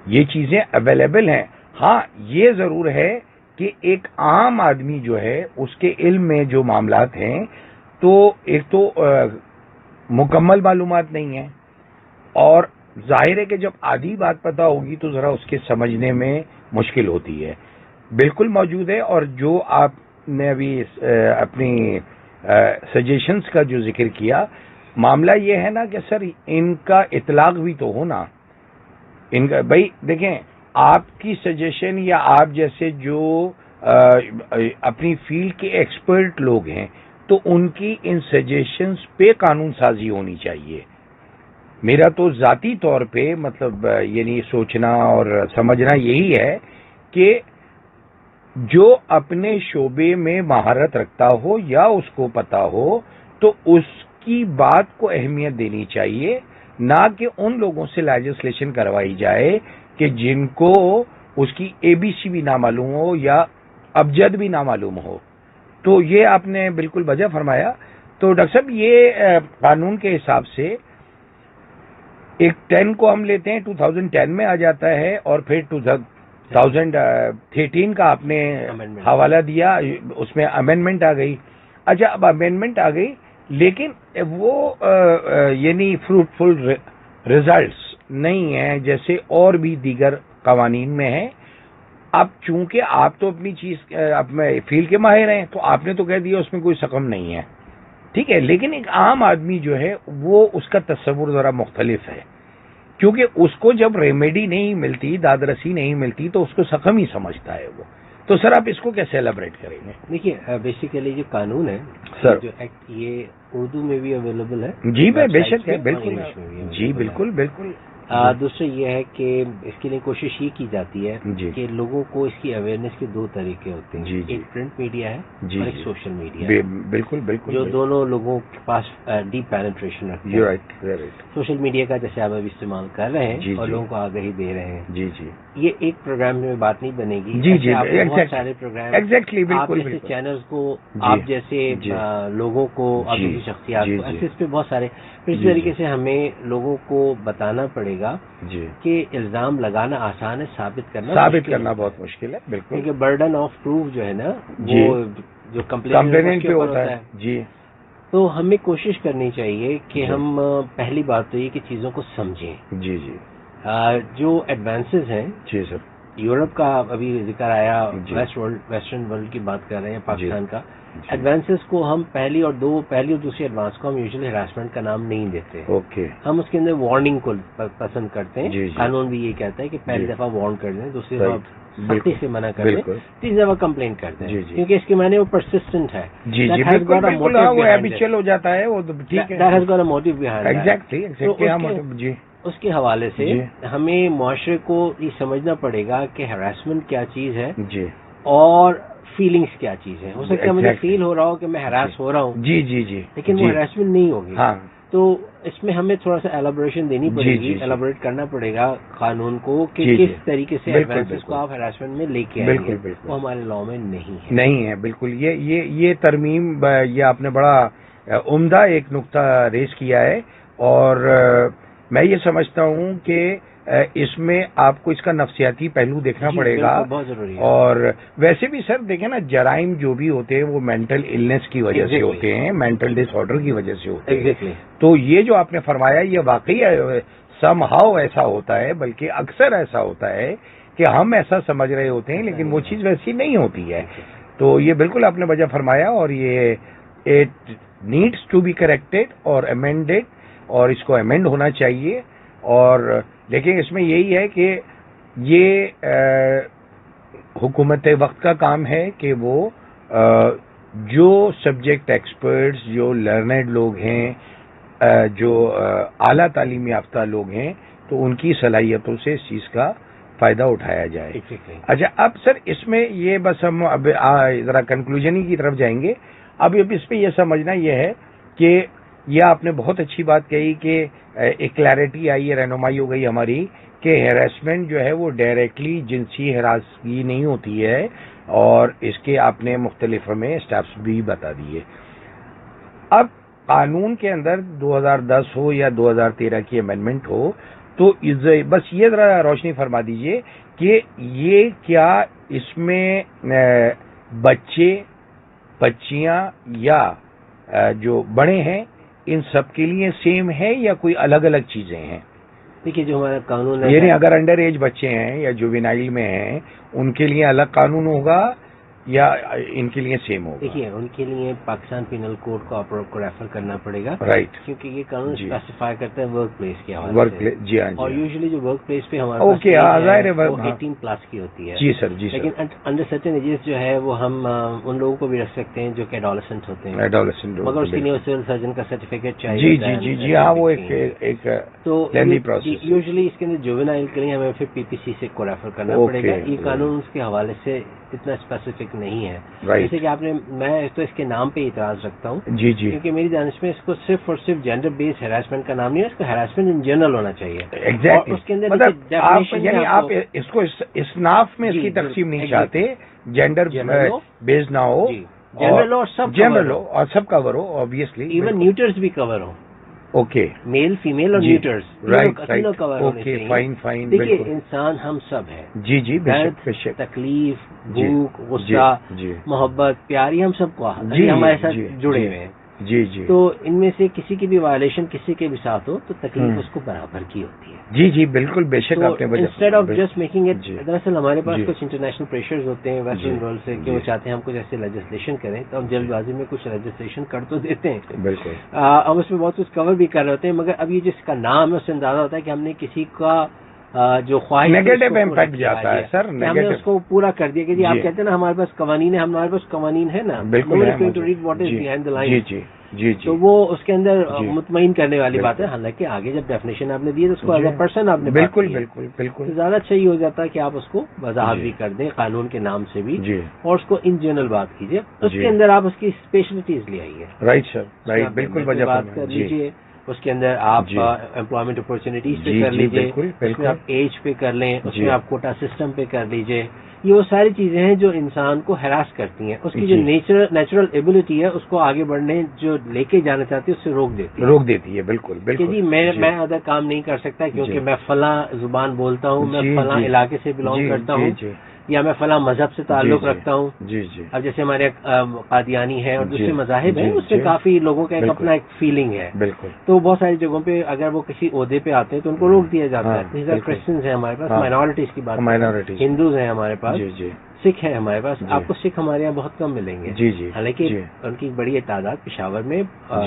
یہ چیزیں اویلیبل ہیں. ہاں یہ ضرور ہے کہ ایک عام آدمی جو ہے اس کے علم میں جو معاملات ہیں تو ایک تو مکمل معلومات نہیں ہے, اور ظاہر ہے کہ جب آدھی بات پتہ ہوگی تو ذرا اس کے سمجھنے میں مشکل ہوتی ہے. بالکل موجود ہے. اور جو آپ نے ابھی اپنی سجیشنز کا جو ذکر کیا, معاملہ یہ ہے نا کہ سر ان کا اطلاق بھی تو ہونا. ان کا بھائی دیکھیں, آپ کی سجیشن یا آپ جیسے جو اپنی فیلڈ کے ایکسپرٹ لوگ ہیں تو ان کی ان سجیشنز پہ قانون سازی ہونی چاہیے. میرا تو ذاتی طور پہ مطلب یعنی سوچنا اور سمجھنا یہی ہے کہ جو اپنے شعبے میں مہارت رکھتا ہو یا اس کو پتا ہو تو اس کی بات کو اہمیت دینی چاہیے, نہ کہ ان لوگوں سے لیجسلیشن کروائی جائے کہ جن کو اس کی ABC بھی نہ معلوم ہو یا ابجد بھی نہ معلوم ہو. تو یہ آپ نے بالکل وجہ فرمایا. تو ڈاکٹر صاحب یہ قانون کے حساب سے ایک 10 کو ہم لیتے ہیں 2010 میں آ جاتا ہے, اور پھر 2013 کا آپ نے حوالہ دیا, اس میں امینڈمنٹ آ گئی. اچھا اب امینڈمنٹ آ گئی لیکن وہ یعنی فروٹفل ریزلٹس نہیں ہیں جیسے اور بھی دیگر قوانین میں ہیں. اب چونکہ آپ تو اپنی چیز اپنے فیلڈ کے ماہر ہیں تو آپ نے تو کہہ دیا اس میں کوئی سقم نہیں ہے, ٹھیک ہے, لیکن ایک عام آدمی جو ہے وہ اس کا تصور ذرا مختلف ہے, کیونکہ اس کو جب ریمیڈی نہیں ملتی, دادرسی نہیں ملتی تو اس کو سقم ہی سمجھتا ہے وہ. تو سر آپ اس کو کیسے ایلیبریٹ کریں گے؟ دیکھیے بیسیکلی جو قانون ہے سر, جو ایکٹ یہ اردو میں بھی اویلیبل ہے. جی بے شک ہے, بالکل جی بالکل بالکل. دوسرا یہ ہے کہ اس کے لیے کوشش یہ کی جاتی ہے کہ لوگوں کو اس کی اویئرنیس کے دو طریقے ہوتے ہیں, ایک پرنٹ میڈیا ہے اور ایک سوشل میڈیا ہے. بالکل بالکل, جو دونوں لوگوں کے پاس ڈیپ پینیٹریشن رکھتے ہیں. سوشل میڈیا کا جیسے آپ ابھی استعمال کر رہے ہیں اور لوگوں کو آگاہی دے رہے ہیں. جی جی, یہ ایک پروگرام میں بات نہیں بنے گی. جی جی, بہت سارے پروگرام ایگزیکٹلی آپ جیسے چینلز کو, آپ جیسے لوگوں کو, آپ جیسی شخصیات کو, ایسے اس پہ بہت سارے. اس طریقے سے ہمیں لوگوں کو بتانا پڑے گا کہ الزام لگانا آسان ہے, ثابت کرنا بہت مشکل ہے. بالکل, کیونکہ برڈن آف پروف جو ہے نا وہ جو کمپلینٹ پہ ہوتا ہے. جی, تو ہمیں کوشش کرنی چاہیے کہ ہم پہلی بات تو یہ کہ چیزوں کو سمجھیں. جی جی. جو ایڈوانسز ہیں جی سر، یورپ کا ابھی ذکر آیا، ویسٹرن ورلڈ کی بات کر رہے ہیں، پاکستان کا ایڈوانسز کو ہم پہلی اور دوسری ایڈوانس کو ہم یوزلی ہراسمنٹ کا نام نہیں دیتے. اوکے. ہم اس کے اندر وارننگ کو پسند کرتے ہیں. جی. قانون بھی یہ کہتا ہے کہ پہلی دفعہ وارن کر دیں، دوسری دفعہ سختی سے منع کر دیں، تیسری دفعہ کمپلین کرتے ہیں، کیونکہ اس کے معنی وہ پرسسٹنٹ ہے. جی جی بالکل، وہ ہیبچوئل ہو جاتا ہے، وہ ٹھیک ہے. That has got a motive behind. Exactly. جی. اس کے حوالے سے ہمیں معاشرے کو یہ سمجھنا پڑے گا کہ ہراسمنٹ کیا چیز ہے جی اور فیلنگس کیا چیز ہے. ہو سکتا ہے مجھے فیل ہو رہا ہو کہ میں ہراس ہو رہا ہوں، جی جی جی، لیکن وہ ہراسمنٹ نہیں ہوگی. ہاں. تو اس میں ہمیں تھوڑا سا ایلابوریشن دینی پڑے گی، ایلابوریٹ کرنا پڑے گا قانون کو کہ کس طریقے سے ایڈوانسز کو آپ ہراسمنٹ میں لے کے آئیں گے. وہ ہمارے لا میں نہیں ہے. بالکل. یہ ترمیم، یہ آپ نے بڑا عمدہ ایک نقطہ ریز کیا ہے، اور میں یہ سمجھتا ہوں کہ اس میں آپ کو اس کا نفسیاتی پہلو دیکھنا پڑے گا. بہت ضروری ہے. اور ویسے بھی سر دیکھیں نا، جرائم جو بھی ہوتے ہیں وہ مینٹل النس کی وجہ سے ہوتے ہیں، مینٹل ڈس آرڈر کی وجہ سے ہوتے ہیں. تو یہ جو آپ نے فرمایا یہ واقعی سم ہاؤ ایسا ہوتا ہے، بلکہ اکثر ایسا ہوتا ہے کہ ہم ایسا سمجھ رہے ہوتے ہیں لیکن وہ چیز ویسی نہیں ہوتی ہے. تو یہ بالکل آپ نے وجہ فرمایا، اور یہ it needs to be corrected اور امینڈیڈ، اور اس کو امینڈ ہونا چاہیے. اور لیکن اس میں یہی ہے کہ یہ حکومت وقت کا کام ہے کہ وہ جو سبجیکٹ ایکسپرٹس، جو لرنڈ لوگ ہیں، جو اعلیٰ تعلیم یافتہ لوگ ہیں، تو ان کی صلاحیتوں سے اس چیز کا فائدہ اٹھایا جائے. اچھا، اب سر اس میں یہ بس ہم اب ذرا کنکلوژن ہی کی طرف جائیں گے. اب اس پہ یہ سمجھنا یہ ہے کہ یہ آپ نے بہت اچھی بات کہی کہ ایک کلیئرٹی آئی ہے، رہنمائی ہو گئی ہماری کہ ہیراسمنٹ جو ہے وہ ڈائریکٹلی جنسی ہراسگی نہیں ہوتی ہے، اور اس کے آپ نے مختلف ہمیں اسٹیپس بھی بتا دیے. اب قانون کے اندر 2010 ہو یا 2013 کی امینڈمنٹ ہو، تو بس یہ ذرا روشنی فرما دیجئے کہ یہ کیا اس میں بچے، بچیاں یا جو بڑے ہیں ان سب کے لیے سیم ہے یا کوئی الگ الگ چیزیں ہیں؟ دیکھیے جو ہمارا قانون ہے، یعنی اگر انڈر ایج بچے ہیں یا جوینائل میں ہیں ان کے لیے الگ قانون ہوگا یا ان کے لیے سیم ہوگا؟ دیکھیے ان کے لیے پاکستان پینل کوڈ کو ریفر کرنا پڑے گا. رائٹ. کیونکہ یہ قانون اسپیسیفائی کرتا ہے ورک پلیس کے حوالے ورک پلیس. جی ہاں. اور یوزلی جو ورک پلیس پہ ہمارے اوکے 18 پلس کی ہوتی ہے. جی سر. جی سر. لیکن انڈر سرٹن ایجز جو ہے وہ ہم ان لوگوں کو بھی رکھ سکتے ہیں جو کہ ایڈولسنٹ ہوتے ہیں. ایڈولسنٹ. مگر اس کے لیے سول سرجن کا سرٹیفکیٹ چاہیے. جی جی جی جی ہاں، وہ ایک تو لینی پروسیس. یوزلی اس کے اندر جوینائل کے لیے ہمیں پھر پی پی سی سے کو ریفر کرنا پڑے گا. یہ قانون اس کے حوالے سے اتنا اسپیسیفک نہیں ہے. جیسے کہ آپ نے، میں تو اس کے نام پہ اعتراض رکھتا ہوں. جی جی. کیونکہ میری دانش میں اس کو صرف اور صرف جینڈر بیس ہراسمنٹ کا نام نہیں ہے، اس کو ہراسمنٹ ان جنرل ہونا چاہیے. ایگزیکٹلی. اس کے اندر یعنی آپ اس کو اصناف میں اس کی تقسیم نہیں چاہتے، جینڈر بیس نہ ہو، جنرل اور سب جنرل ہو اور سب کور ہو. آبویسلی ایون نیوٹرز بھی کور ہو. اوکے. میل، فیمیل اور neuters. Right. Okay. Fine fine. دیکھیے انسان ہم سب ہیں. جی جی. درد، تکلیف، بھوک، غصہ، محبت، پیاری ہم سب کو ہمارے ساتھ جڑے ہوئے ہیں. جی جی. تو ان میں سے کسی کی بھی وائلیشن کسی کے بھی ساتھ ہو تو تکلیف اس کو برابر کی ہوتی ہے. جی جی بالکل. بے شک آپ نے instead of just making it, دراصل ہمارے پاس کچھ انٹرنیشنل پریشرز ہوتے ہیں ویسٹرن ورلڈ سے کہ وہ چاہتے ہیں ہم کچھ ایسے لیجسلیشن کریں، تو ہم جلد بازی میں کچھ لیجسلیشن کر تو دیتے ہیں. بالکل. ہم اس میں بہت کچھ کور بھی کر رہے ہوتے ہیں، مگر اب یہ جس کا نام ہے اس سے اندازہ ہوتا ہے کہ ہم نے کسی کا جو خواہش نیگیٹو امپیکٹ جاتا ہے سر. ہم نے اس کو پورا کر دیا کہ جی آپ کہتے ہیں نا ہمارے پاس قوانین ہے، ہمارے پاس قوانین ہے نا. بالکل. جی جی جی. تو وہ اس کے اندر مطمئن کرنے والی بات ہے. حالانکہ آگے جب ڈیفینیشن آپ نے دی ہے تو اس کو ایز اے پرسن آپ نے بالکل بالکل بالکل زیادہ اچھا یہ ہو جاتا ہے کہ آپ اس کو وضاحت بھی کر دیں قانون کے نام سے بھی، اور اس کو ان جنرل بات کیجیے. اس کے اندر آپ اس کی اسپیشلٹیز لے آئیے. Right sir. رائٹ. بالکل بات کر لیجیے. اس کے اندر آپ امپلائمنٹ اپورچونیٹیز پہ کر لیجیے، اس میں آپ ایج پہ کر لیں، اس میں آپ کوٹا سسٹم پہ کر لیجیے. یہ وہ ساری چیزیں ہیں جو انسان کو ہراس کرتی ہیں. اس کی جو نیچرل ایبلٹی ہے اس کو آگے بڑھنے جو لے کے جانا چاہتی ہے اس سے روک دیتی ہے. بالکل بالکل. کہ جی میں ادھر کام نہیں کر سکتا کیونکہ میں فلاں زبان بولتا ہوں، میں فلاں علاقے سے بلانگ کرتا ہوں. یا میں فلاں مذہب سے تعلق رکھتا ہوں. جی جی. اب جیسے ہمارے قادیانی ہیں اور دوسرے مذاہب ہیں، اس میں کافی لوگوں کا ایک اپنا ایک فیلنگ ہے. بالکل. تو بہت ساری جگہوں پہ اگر وہ کسی عہدے پہ آتے ہیں تو ان کو روک دیا جاتا ہے. کرسچنز ہیں ہمارے پاس، مائنورٹیز کی بات، ہندوز ہیں ہمارے پاس، سکھ ہے ہمارے پاس. آپ کو سکھ ہمارے یہاں بہت کم ملیں گے. جی جی. حالانکہ ان کی بڑی تعداد پشاور میں،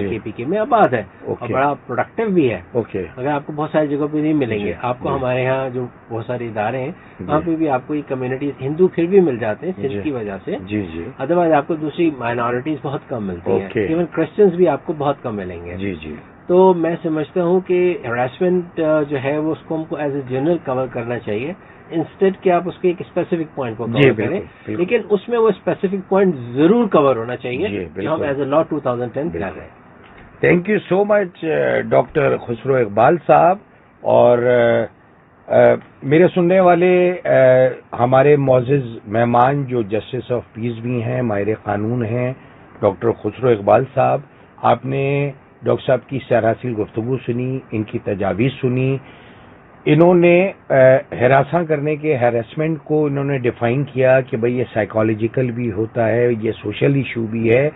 کے پی کے میں آباد ہے اور بڑا پروڈکٹیو بھی ہے. اگر آپ کو بہت ساری جگہوں پہ نہیں ملیں گے. آپ کو ہمارے یہاں جو بہت سارے ادارے ہیں وہاں پہ بھی آپ کو یہ کمیونٹیز ہندو پھر بھی مل جاتے ہیں سندھ کی وجہ سے. جی جی. ادروائز آپ کو دوسری مائنورٹیز بہت کم ملتی ہیں. ایون کرسچنز بھی آپ کو بہت کم ملیں گے. جی جی. تو میں سمجھتا ہوں کہ ہراسمنٹ جو ہے وہ اس کو ہم کو ایز اے جنرل کور کرنا چاہیے، انسٹیڈ کہ آپ اس کے ایک اسپیسیفک پوائنٹ کو کور کریں. لیکن اس میں وہ اسپیسیفک پوائنٹ ضرور کور ہونا چاہیے جو ہم ایز اے لا 2010 کر رہے ہیں. Thank you so much doctor Khusro Iqbal صاحب. اور میرے سننے والے ہمارے معزز مہمان جو جسٹس آف پیس بھی ہیں، ماہر قانون ہیں، ڈاکٹر خسرو اقبال صاحب، آپ نے ڈاکٹر صاحب کی سراسر گفتگو سنی، ان کی تجاویز سنی. انہوں نے ہراساں کرنے کے ہیراسمنٹ کو انہوں نے ڈیفائن کیا کہ بھئی یہ سائیکالوجیکل بھی ہوتا ہے، یہ سوشل ایشو بھی ہے،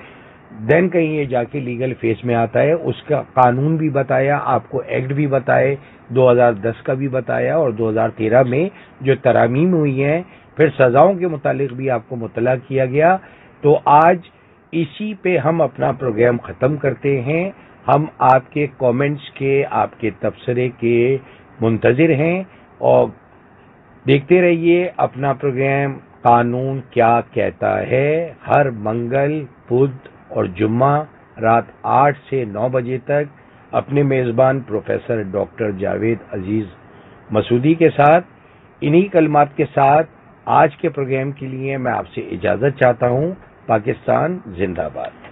دین کہیں یہ جا کے لیگل فیس میں آتا ہے. اس کا قانون بھی بتایا آپ کو، ایکٹ بھی بتائے، 2010 کا بھی بتایا، اور 2013 میں جو ترامیم ہوئی ہیں، پھر سزاؤں کے متعلق بھی آپ کو مطلع کیا گیا. تو آج اسی پہ ہم اپنا پروگرام ختم کرتے ہیں. ہم آپ کے کامنٹس کے، آپ کے تبصرے کے منتظر ہیں، اور دیکھتے رہیے اپنا پروگرام قانون کیا کہتا ہے، ہر منگل، بدھ اور جمعہ رات 8 سے 9 بجے تک اپنے میزبان پروفیسر ڈاکٹر جاوید عزیز مسعودی کے ساتھ. انہی کلمات کے ساتھ آج کے پروگرام کے لیے میں آپ سے اجازت چاہتا ہوں. پاکستان زندہ باد.